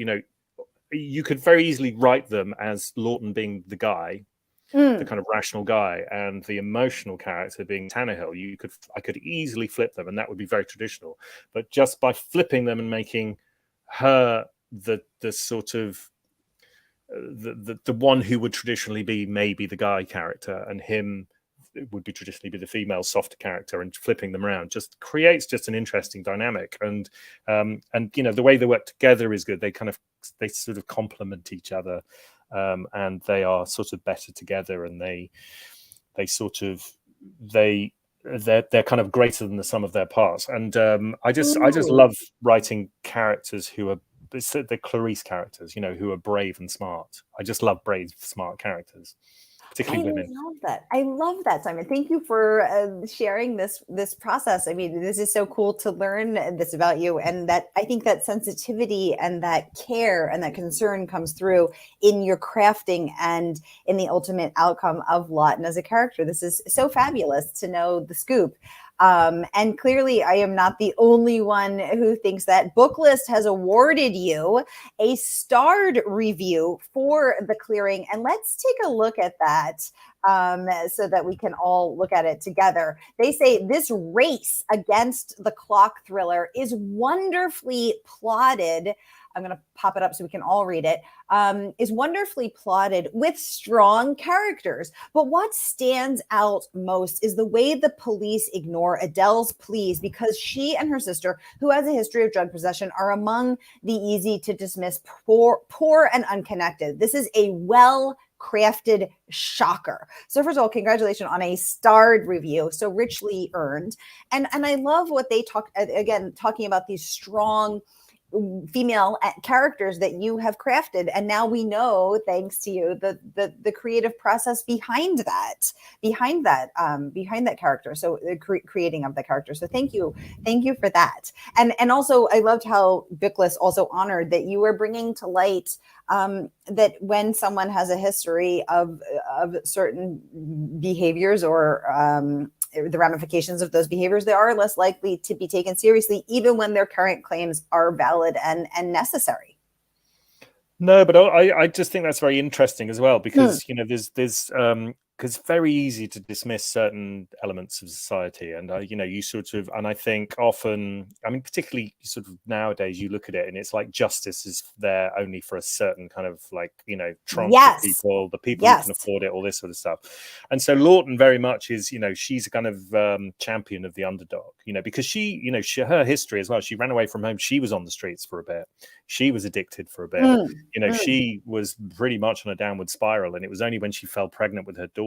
You could very easily write them as Laughton being the guy, the kind of rational guy, and the emotional character being Tannehill. I could easily flip them, and that would be very traditional. But just by flipping them and making her the sort of the one who would traditionally be maybe the guy character, and him would be traditionally be the female softer character, and flipping them around just creates just an interesting dynamic. And the way they work together is good. They sort of complement each other, and they are sort of better together, and they're kind of greater than the sum of their parts. And I just love writing characters who are the Clarice characters, who are brave and smart. I just love brave, smart characters, particularly women. I love that, Simon. Thank you for sharing this process. I mean, this is so cool to learn this about you, and that I think that sensitivity and that care and that concern comes through in your crafting and in the ultimate outcome of Laughton as a character. This is so fabulous to know the scoop. And clearly I am not the only one who thinks that. Booklist has awarded you a starred review for The Clearing. And let's take a look at that so that we can all look at it together. They say this race against the clock thriller is wonderfully plotted. I'm going to pop it up so we can all read it, is wonderfully plotted with strong characters. But what stands out most is the way the police ignore Adele's pleas, because she and her sister, who has a history of drug possession, are among the easy to dismiss poor and unconnected. This is a well-crafted shocker. So first of all, congratulations on a starred review, so richly earned. And I love what they talking about these strong female characters that you have crafted, and now we know, thanks to you, the creative process behind that character. So the creating of the character. So thank you for that. And also, I loved how Booklist also honored that you were bringing to light that when someone has a history of certain behaviors or the ramifications of those behaviors, they are less likely to be taken seriously, even when their current claims are valid and necessary. No, but I just think that's very interesting as well, because there's because it's very easy to dismiss certain elements of society, and you sort of, and I think often, I mean, particularly sort of nowadays, you look at it and it's like justice is there only for a certain kind of tranche of people, the people who can afford it, all this sort of stuff. And so Laughton very much is, she's a kind of champion of the underdog, because she, her history as well. She ran away from home. She was on the streets for a bit. She was addicted for a bit. She was pretty much on a downward spiral, and it was only when she fell pregnant with her daughter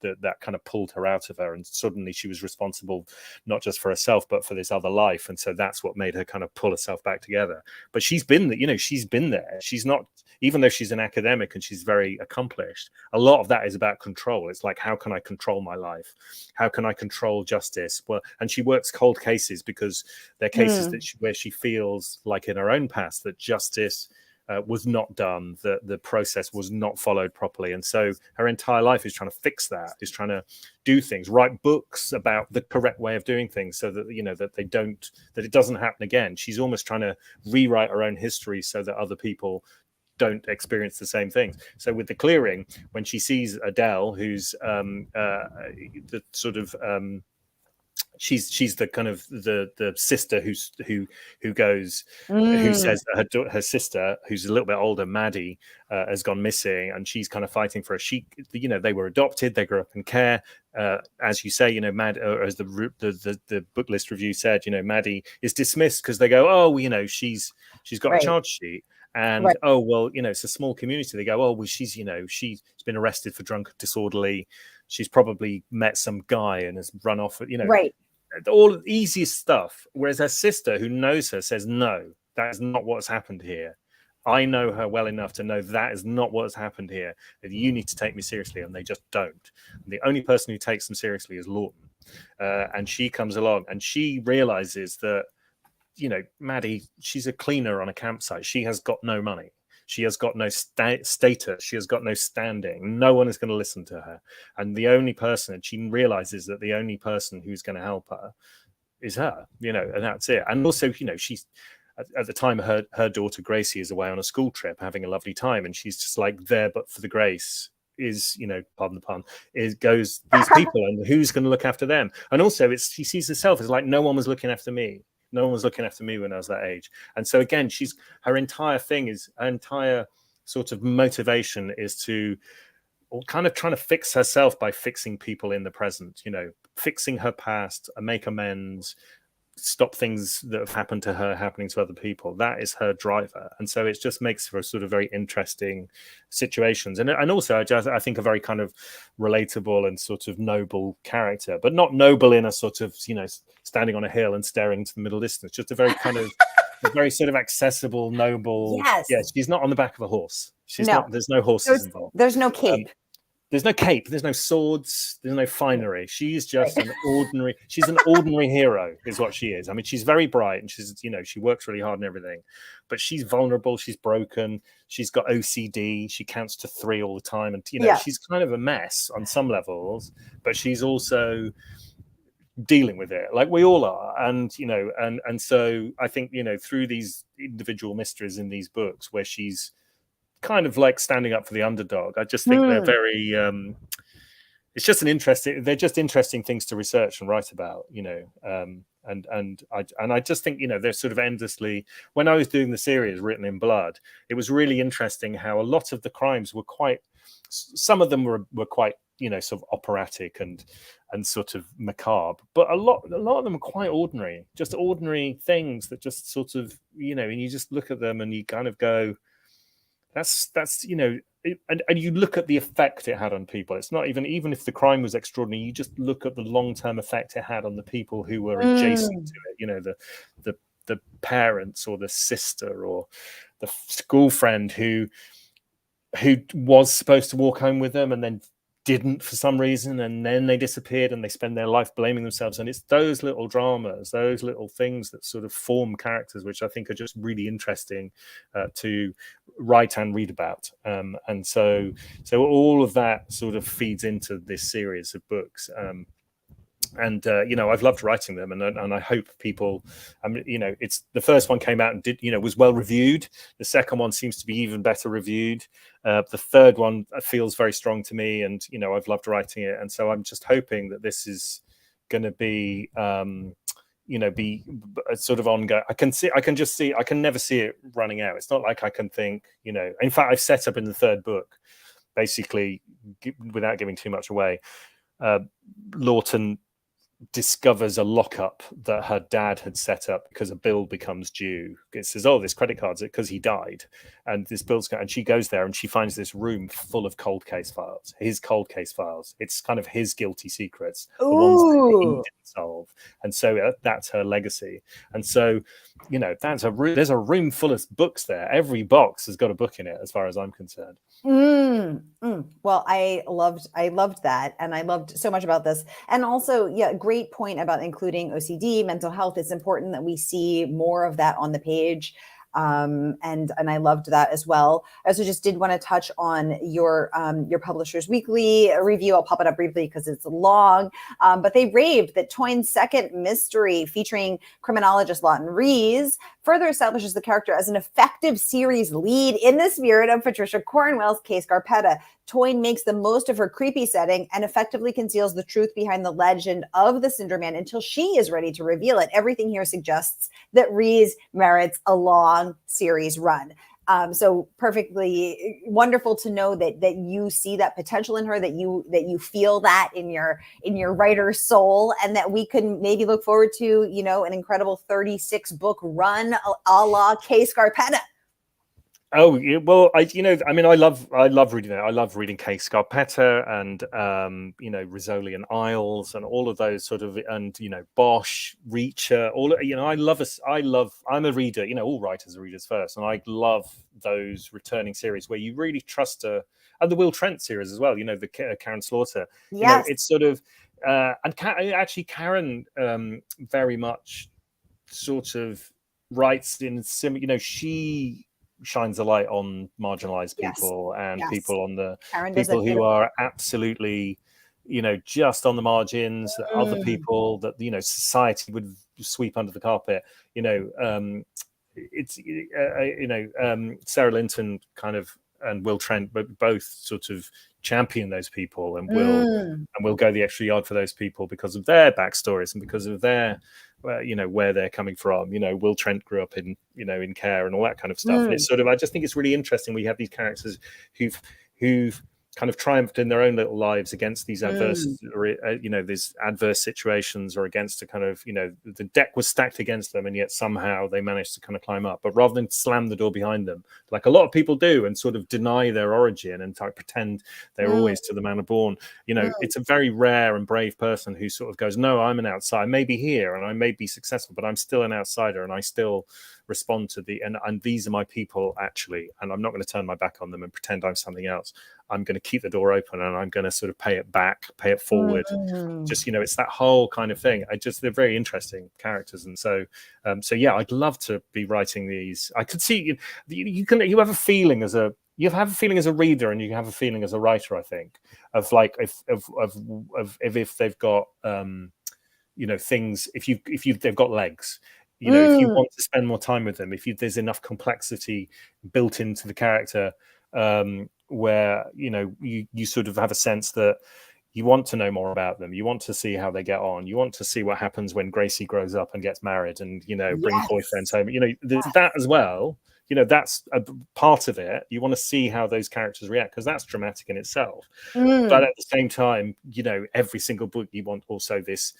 that kind of pulled her out of her, and suddenly she was responsible not just for herself but for this other life. And so that's what made her kind of pull herself back together. But she's been there. She's not, even though she's an academic and she's very accomplished, a lot of that is about control. It's like, how can I control my life? How can I control justice? Well, and she works cold cases because they're cases where she feels like in her own past that justice was not done, that the process was not followed properly. And so her entire life is trying to fix that, is trying to do things, write books about the correct way of doing things so that, that it doesn't happen again. She's almost trying to rewrite her own history so that other people don't experience the same things. So with The Clearing, when she sees Adele, who's the sort of she's the kind of the sister who goes who says that her sister, who's a little bit older, Maddie, has gone missing, and she's kind of fighting for her. She, they were adopted, they grew up in care, as you say, Mad, as the book list review said, Maddie is dismissed because they go, oh, she's got a charge sheet. And oh well, it's a small community. They go, oh well, she's been arrested for drunk disorderly. She's probably met some guy and has run off. All the easiest stuff. Whereas her sister, who knows her, says, no, that is not what's happened here. I know her well enough to know that is not what has happened here. That you need to take me seriously, and they just don't. And the only person who takes them seriously is Laughton, and she comes along and she realizes that, you know, Maddie, she's a cleaner on a campsite. She has got no money. She has got no status. She has got no standing. No one is going to listen to her. And the only person, and she realizes that the only person who's going to help her is her, you know, and that's it. And also, you know, she's at the time, her daughter Gracie is away on a school trip having a lovely time. And she's just like, there but for the grace is, you know, pardon the pun, it goes these people, and who's going to look after them? And also she sees herself as like, no one was looking after me. No one was looking after me when I was that age. And so again, her entire sort of motivation is to, or kind of trying to fix herself by fixing people in the present, you know, fixing her past, make amends, stop things that have happened to her happening to other people. That is her driver. And so it just makes for a sort of very interesting situations. And also I think a very kind of relatable and sort of noble character, but not noble in a sort of, you know, standing on a hill and staring into the middle distance, just a very kind of a very sort of accessible, noble. Yes. Yeah, she's not on the back of a horse. There's no horses involved. There's no cape. There's no cape, there's no swords, there's no finery. She's just an ordinary hero is what she is. I mean, she's very bright and she's, you know, she works really hard and everything, but she's vulnerable, she's broken, she's got OCD, she counts to 3 all the time. And, you know, she's kind of a mess on some levels, but she's also dealing with it like we all are. And, you know, and so I think, you know, through these individual mysteries in these books where she's kind of like standing up for the underdog, I just think they're very it's just they're just interesting things to research and write about, you know. And I just think, you know, they're sort of endlessly, when I was doing the series Written in Blood, it was really interesting how a lot of the crimes were some of them were quite, you know, sort of operatic and sort of macabre, but a lot of them are quite ordinary, just ordinary things that just sort of, you know, and you just look at them and you kind of go, that's you know, and you look at the effect it had on people. It's not even if the crime was extraordinary, you just look at the long-term effect it had on the people who were adjacent to it, you know, the parents or the sister or the school friend who was supposed to walk home with them and then didn't for some reason, and then they disappeared and they spend their life blaming themselves. And it's those little dramas, those little things that sort of form characters, which I think are just really interesting to write and read about. And so all of that sort of feeds into this series of books. And you know, I've loved writing them, and I hope people, you know, it's the first one came out and did, you know, was well reviewed. The second one seems to be even better reviewed. The third one feels very strong to me, and, you know, I've loved writing it. And so I'm just hoping that this is going to be, you know, be a sort of ongoing. I can never see it running out. It's not like I can think, you know, in fact, I've set up in the third book, basically, without giving too much away, Laughton discovers a lockup that her dad had set up because a bill becomes due. It says, oh, this credit card's because he died, and this bill's and she goes there and she finds this room full of cold case files, his cold case files. It's kind of his guilty secrets, the ones that he didn't solve. And so that's her legacy. And so, you know, there's a room full of books there. Every box has got a book in it, as far as I'm concerned. Well, I loved that, and I loved so much about this. And also, yeah, great point about including OCD, mental health. It's important that we see more of that on the page. And I loved that as well. I also just did want to touch on your Publishers Weekly review. I'll pop it up briefly because it's long, but they raved that Toyne's second mystery featuring criminologist Laughton Rees further establishes the character as an effective series lead in the spirit of Patricia Cornwell's Case Scarpetta. Toyne makes the most of her creepy setting and effectively conceals the truth behind the legend of the Cinder Man until she is ready to reveal it. Everything here suggests that Rees merits a long series run. So perfectly wonderful to know that you see that potential in her, that you feel that in your writer's soul, and that we can maybe look forward to, you know, an incredible 36 book run a la Case Scarpetta. Oh yeah, well, I mean, I love reading that. I love reading Kay Scarpetta and Rizzoli and Isles and all of those sort of, and Bosch, Reacher, I'm a reader. All writers are readers first, and I love those returning series where you really trust and the Will Trent series as well. The Karen Slaughter. Yes. It's sort of actually Karen very much sort of writes in similar. She shines a light on marginalized people and people on the people who are absolutely just on the margins, that other people that society would sweep under the carpet. Sarah Linton kind of and Will Trent both sort of champion those people and will go the extra yard for those people because of their backstories and because of their where they're coming from. Will Trent grew up in in care and all that kind of stuff. And it's sort of, I just think it's really interesting. We have these characters who've kind of triumphed in their own little lives against these adverse, these adverse situations, or against a kind of, the deck was stacked against them, and yet somehow they managed to kind of climb up. But rather than slam the door behind them, like a lot of people do, and sort of deny their origin and pretend they're always to the manor born, it's a very rare and brave person who sort of goes, no, I'm an outsider. I may be here and I may be successful, but I'm still an outsider, and I still respond to and these are my people actually, and I'm not going to turn my back on them and pretend I'm something else. I'm going to keep the door open, and I'm going to sort of pay it back, pay it forward. Just it's that whole kind of thing. They're very interesting characters, and so yeah, I'd love to be writing these. I could see you have a feeling as a reader, and you have a feeling as a writer, I think, of like if they've got things, if they've got legs. If you want to spend more time with them, there's enough complexity built into the character, where you sort of have a sense that you want to know more about them. You want to see how they get on. You want to see what happens when Gracie grows up and gets married and brings boyfriends home. There's that as well. That's a part of it. You want to see how those characters react, because that's dramatic in itself. But at the same time, every single book, you want also this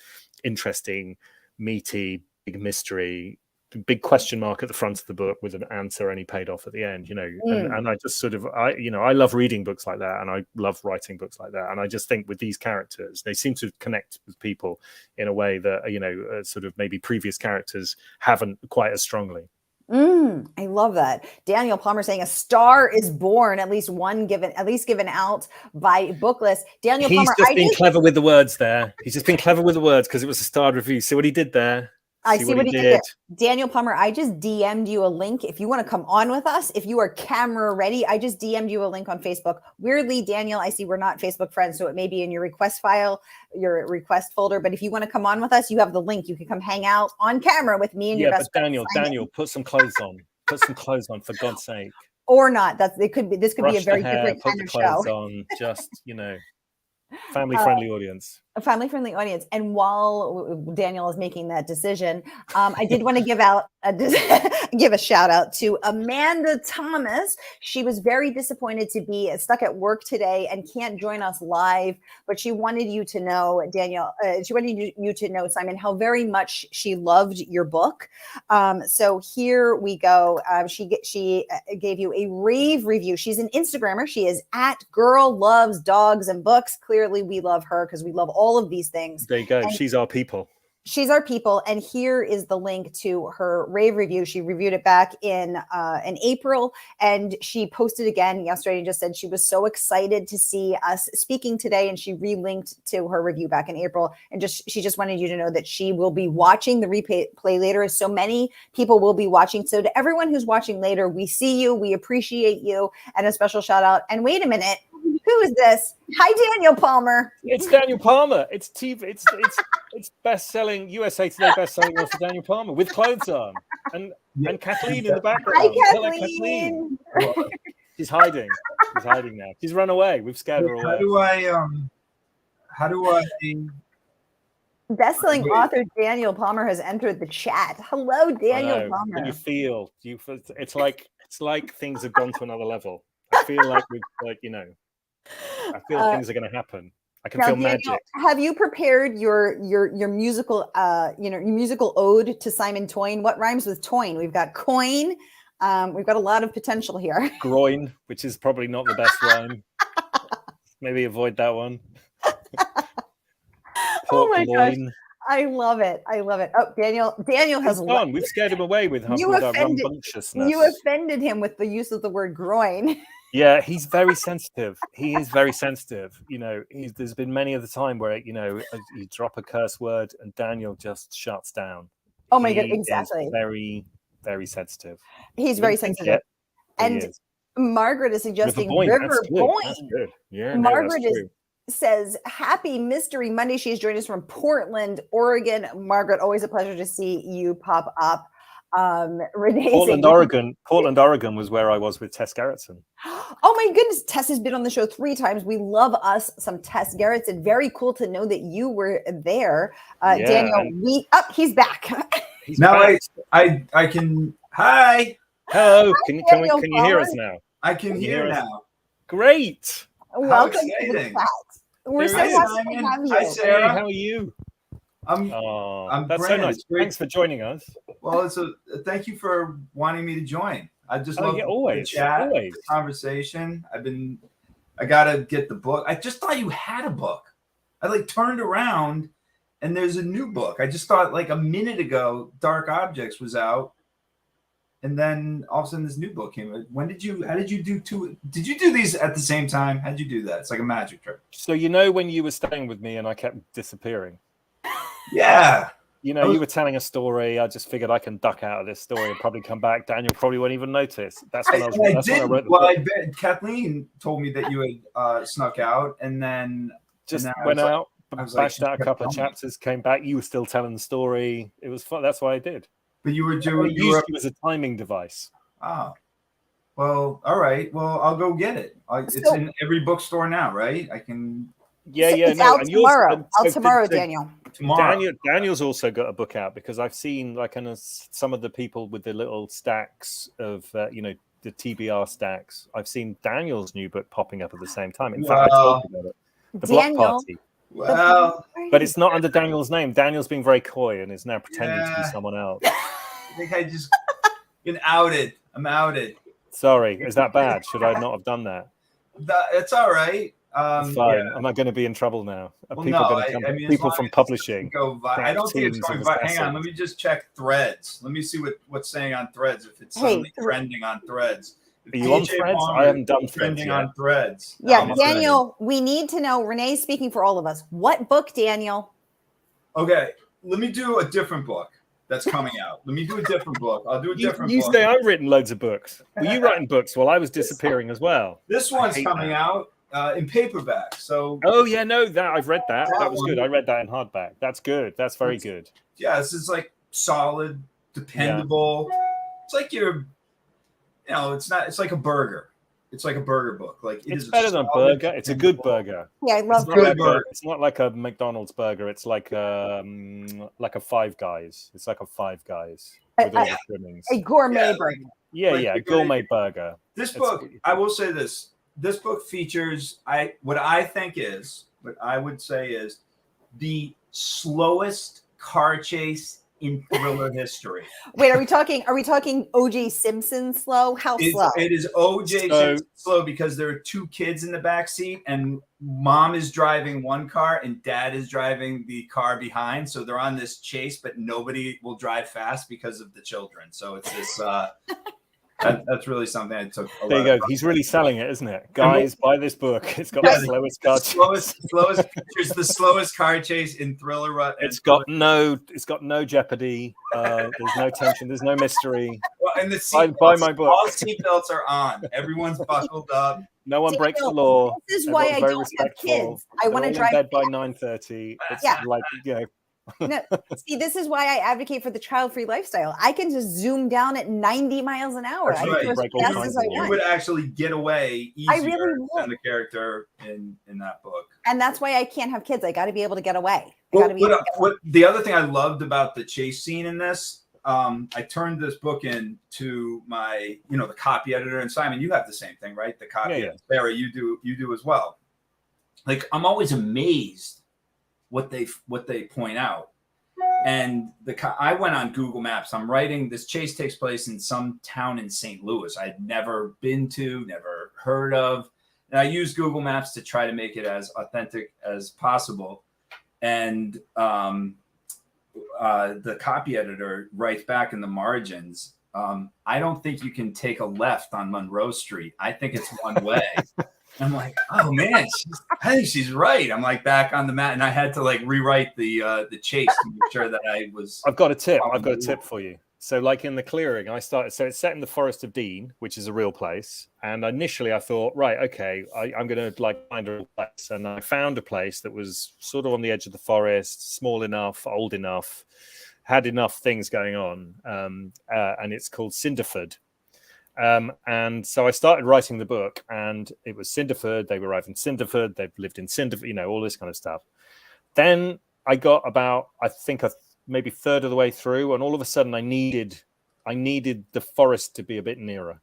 interesting, meaty, big mystery, big question mark at the front of the book with an answer only paid off at the end. And I just sort of I love reading books like that, and I love writing books like that. And I just think with these characters, they seem to connect with people in a way that sort of maybe previous characters haven't quite as strongly. I love that. Daniel Palmer saying A Star is Born, at least given out by Booklist. Daniel Palmer, he's just been clever with the words there. He's just been clever with the words because it was a starred review. See what he did there? I see what he did there. Daniel Palmer, I just DM'd you a link. If you want to come on with us, if you are camera ready, I just DM'd you a link on Facebook. Weirdly, Daniel, I see we're not Facebook friends, so it may be in your request file, your request folder. But if you want to come on with us, you have the link. You can come hang out on camera with me and your best friend. Daniel, put some clothes on. Put some clothes on, for God's sake. Or not. This could be a very different kind of show. Put the clothes on. Just family-friendly audience. A family-friendly audience. And while Daniel is making that decision, I did want to give a shout out to Amanda Thomas. She was very disappointed to be stuck at work today and can't join us live, but she wanted you to know, Daniel, she wanted you to know, Simon, how very much she loved your book. So here we go. She gave you a rave review. She's an Instagrammer. She is at Girl Loves Dogs and Books. Clearly we love her because we love all of these things. There you go. And she's our people. She's our people. And here is the link to her rave review. She reviewed it back in April, and she posted again yesterday and just said she was so excited to see us speaking today. And she relinked to her review back in April. And she just wanted you to know that she will be watching the replay later, as so many people will be watching. So to everyone who's watching later, we see you, we appreciate you, and a special shout out. And wait a minute, who is this? Hi, Daniel Palmer. It's Daniel Palmer. It's best-selling USA Today best-selling author Daniel Palmer with clothes on, and Kathleen in the background. Hi, Kathleen. She's hiding. She's hiding now. She's run away. We've scared her away. How do I? Best-selling author Daniel Palmer has entered the chat. Hello, Daniel Palmer. You feel it's like things have gone to another level. I feel like I feel things are going to happen. I can feel Daniel, magic. Have you prepared your musical your musical ode to Simon Toyne? What rhymes with Toyne? We've got coin, We've got a lot of potential here. Groin, which is probably not the best rhyme. Maybe avoid that one. Oh my gosh. Loin. I love it. I love it. Oh, Daniel has He's gone. We've scared him away with our rambunctiousness. You offended him with the use of the word groin. Yeah, he's very sensitive. He is very sensitive. You know, there's been many of the time where, you know, you drop a curse word and Daniel just shuts down. Oh my God, exactly. Is very, very sensitive. He's very sensitive. And Margaret is suggesting River Boyne. That's good. Yeah, Margaret says, happy Mystery Monday. She's joined us from Portland, Oregon. Margaret, always a pleasure to see you pop up. Renee Portland, Oregon was where I was with Tess Gerritsen. Oh my goodness. Tess has been on the show 3 times. We love us some Tess Gerritsen. Very cool to know that you were there. Daniel, he's back. I can. Hi. Hello. Can you hear us now? I can hear now. Great. Welcome to the chat. We're so happy to have you. Hi, Sarah. How are you? I'm that's great. So nice. Thanks for joining us. Well, thank you for wanting me to join. I just love the chat, the conversation. I gotta get the book. I just thought you had a book. I turned around and there's a new book. I just thought a minute ago Dark Objects was out. And then all of a sudden this new book came. How did you do 2? Did you do these at the same time? How did you do that? It's like a magic trick. So you know when you were staying with me and I kept disappearing? Yeah. You know, you were telling a story. I just figured I can duck out of this story and probably come back. Daniel probably won't even notice. That's when I wrote the book. I bet Kathleen told me that you had snuck out and then went out, bashed out a couple of chapters, came back. You were still telling the story. It was fun. That's what I did. But you were used you as a timing device. Oh, well, all right. Well, I'll go get it. It's in every bookstore now, right? I can. Yeah. It's out tomorrow. Tomorrow, Daniel. Tomorrow. Daniel's also got a book out because I've seen some of the people with the little stacks of the TBR stacks. I've seen Daniel's new book popping up at the same time. In fact, I told you about it. The Block Party. Well, but it's not under Daniel's name. Daniel's being very coy and is now pretending to be someone else. I think I just been outed. I'm outed. Sorry, is that bad? Should I not have done that? It's all right. It's fine. Am I going to be in trouble now? Are people going to come? People from publishing. I don't think it's going viral. Hang on, let me just check Threads. Let me see what's saying on Threads. If it's suddenly trending on Threads. Are you on Threads? I haven't done trending on Threads. Yeah, Daniel, we need to know. Renee's speaking for all of us. What book, Daniel? Okay, let me do a different book that's coming out. Let me do a different book. I'll do a different book. You say I've written loads of books. Were you writing books while I was disappearing as well? This one's coming out in paperback. So. Oh yeah, no, I've read that. That was good. I read that in hardback. That's good. That's very good. Yeah, this is solid, dependable. Yeah. It's like it's like a burger. It's like a burger book. It's better than a burger. It's a good burger. Yeah, I love burger. It's not like a McDonald's burger. It's like a Five Guys. It's like a Five Guys with all the trimmings. A gourmet burger. Yeah, gourmet burger. This book, I will say this. This book features what I would say is the slowest car chase in thriller history. Wait, are we talking O.J. Simpson slow? How slow? It is O.J. Simpson slow because there are 2 kids in the back seat and mom is driving one car and dad is driving the car behind. So they're on this chase, but nobody will drive fast because of the children. So it's this that's really something I took. There you go. He's really selling it, isn't it? Guys, buy this book. It's got the slowest car chase. It's the slowest car chase in thriller. It's got no jeopardy. There's no tension. There's no mystery. Well, and the buy my book. All seatbelts are on. Everyone's buckled up. No one breaks the law. This is why I don't have kids. I want to drive in bed by 9:30. It's No, see, this is why I advocate for the child-free lifestyle. I can just zoom down at 90 miles an hour. That's right. You would actually get away easier than the character in that book. And that's why I can't have kids. I got to be able to get away. The other thing I loved about the chase scene in this, I turned this book in to my, the copy editor, and Simon, you have the same thing, right? The copy editor. Sarah, you do as well. I'm always amazed what they point out. And I went on Google Maps. I'm writing, this chase takes place in some town in St. Louis I'd never been to, never heard of. And I use Google Maps to try to make it as authentic as possible. And the copy editor writes back in the margins, I don't think you can take a left on Monroe Street. I think it's one way. I'm like, oh man, I think she's right. I'm like back on the mat, and I had to like rewrite the chase to make sure that I was. I've got a tip. I've got a tip for you. So, like in the clearing, I started. So it's set in the Forest of Dean, which is a real place. And initially, I thought, right, okay, I'm going to like find a real place, and I found a place that was sort of on the edge of the forest, small enough, old enough, had enough things going on, and it's called Cinderford. And so I started writing the book, and it was Cinderford. They arrived in Cinderford. They've lived in Cinderford, all this kind of stuff. Then I got about, I think, maybe third of the way through, and all of a sudden I needed the forest to be a bit nearer.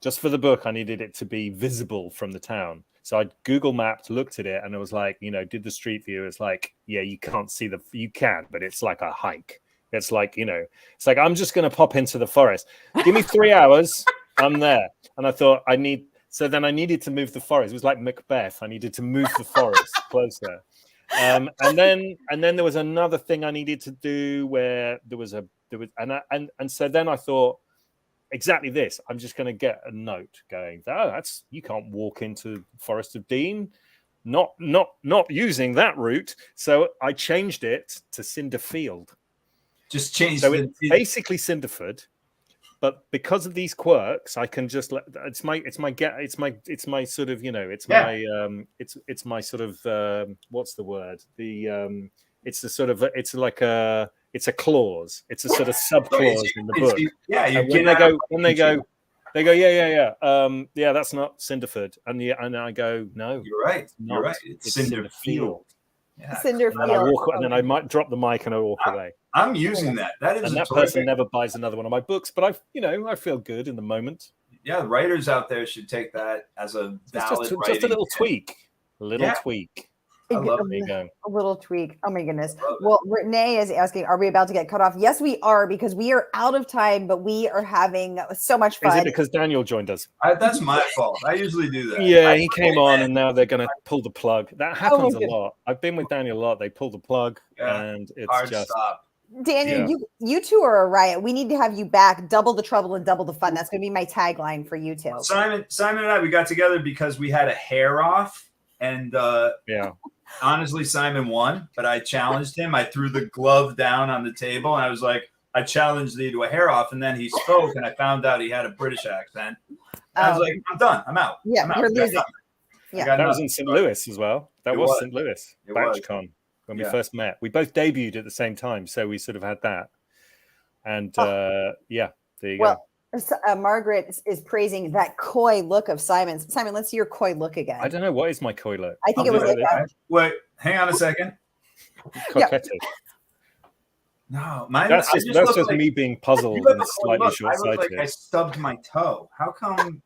Just for the book, I needed it to be visible from the town. So I Google mapped, looked at it, and it was like, did the street view. It's like, yeah, you can't see you can, but it's like a hike. It's like, it's like, I'm just going to pop into the forest. Give me 3 hours. I'm there. And I thought so then I needed to move the forest. It was like Macbeth. I needed to move the forest closer. And then there was another thing I needed to do where so then I thought exactly this. I'm just going to get a note going. Oh, you can't walk into Forest of Dean. Not using that route. So I changed it to Cinderfield. Just changed. So it's basically Cinderford, but because of these quirks, I can just it's my sort of it's my sort of what's the word? It's a clause. It's a sort of sub clause in the book. Yeah, when they go, yeah, that's not Cinderford, and I go, no, you're right. You're right. It's Cinderfield. Yeah. Cinderfield. And then I might drop the mic and I walk away. I'm using that. That person never buys another one of my books, but I feel good in the moment. Yeah, writers out there should take that as a valid just a little tweak. A little tweak. A little tweak. Oh my goodness. Well, Renee is asking, are we about to get cut off? Yes, we are, because we are out of time, but we are having so much fun. Is it because Daniel joined us? That's my fault. I usually do that. Yeah, he came on and now they're going to pull the plug. That happens a lot. I've been with Daniel a lot. They pull the plug and it's hard just... stop. Daniel, you two are a riot. We need to have you back. Double the trouble and double the fun. That's going to be my tagline for you two. Simon and I, we got together because we had a hair off, and honestly, Simon won, but I challenged him. I threw the glove down on the table, and I was like, I challenged thee to a hair off, and then he spoke, and I found out he had a British accent. I was like, I'm done. I'm out. Yeah, you're losing. Yeah, that was in St. Louis as well. That was St. Louis, BatchCon. When we first met, we both debuted at the same time, so we sort of had that. And there you go. Margaret is praising that coy look of Simon. Simon, let's see your coy look again. I don't know, what is my coy look? I think it was like wait, hang on a second. Coquettish. No, that's just like, me being puzzled and slightly short-sighted. I look like I stubbed my toe. How come?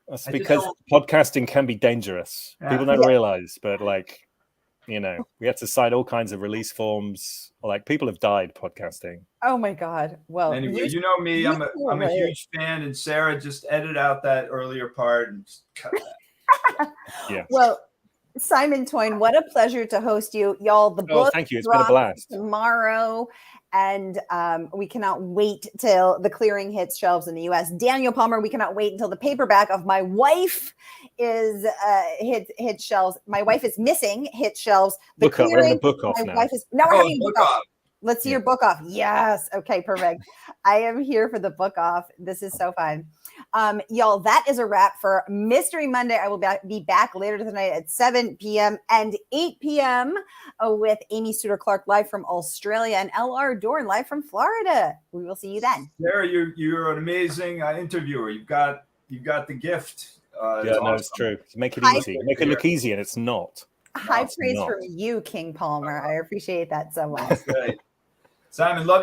That's because podcasting can be dangerous. People don't realize, but we had to sign all kinds of release forms. Like, people have died podcasting. Oh my God. Well, anyway, you know me. I'm a huge fan, and Sarah, just edit out that earlier part and just cut that. Yeah. Well, Simon Toyne, what a pleasure to host you. Y'all, the book thank you. It's been a blast. Tomorrow. And we cannot wait till The Clearing hits shelves in the U.S. Daniel Palmer, we cannot wait until the paperback of My Wife is hit shelves. My Wife is Missing hit shelves. We're having the book off now. We're having book off. Let's see your book off. Yes. Okay, perfect. I am here for the book off. This is so fun. Y'all, that is a wrap for Mystery Monday. I will be back later tonight at 7 p.m. and 8 p.m. With Amy Studer-Clark live from Australia and L.R. Dorn live from Florida. We will see you then. Sarah, you're an amazing interviewer. You've got the gift. It's true. Make it easy. Make it look easy, and it's not. High praise from you, King Palmer. I appreciate that so much. Right. Simon, love you.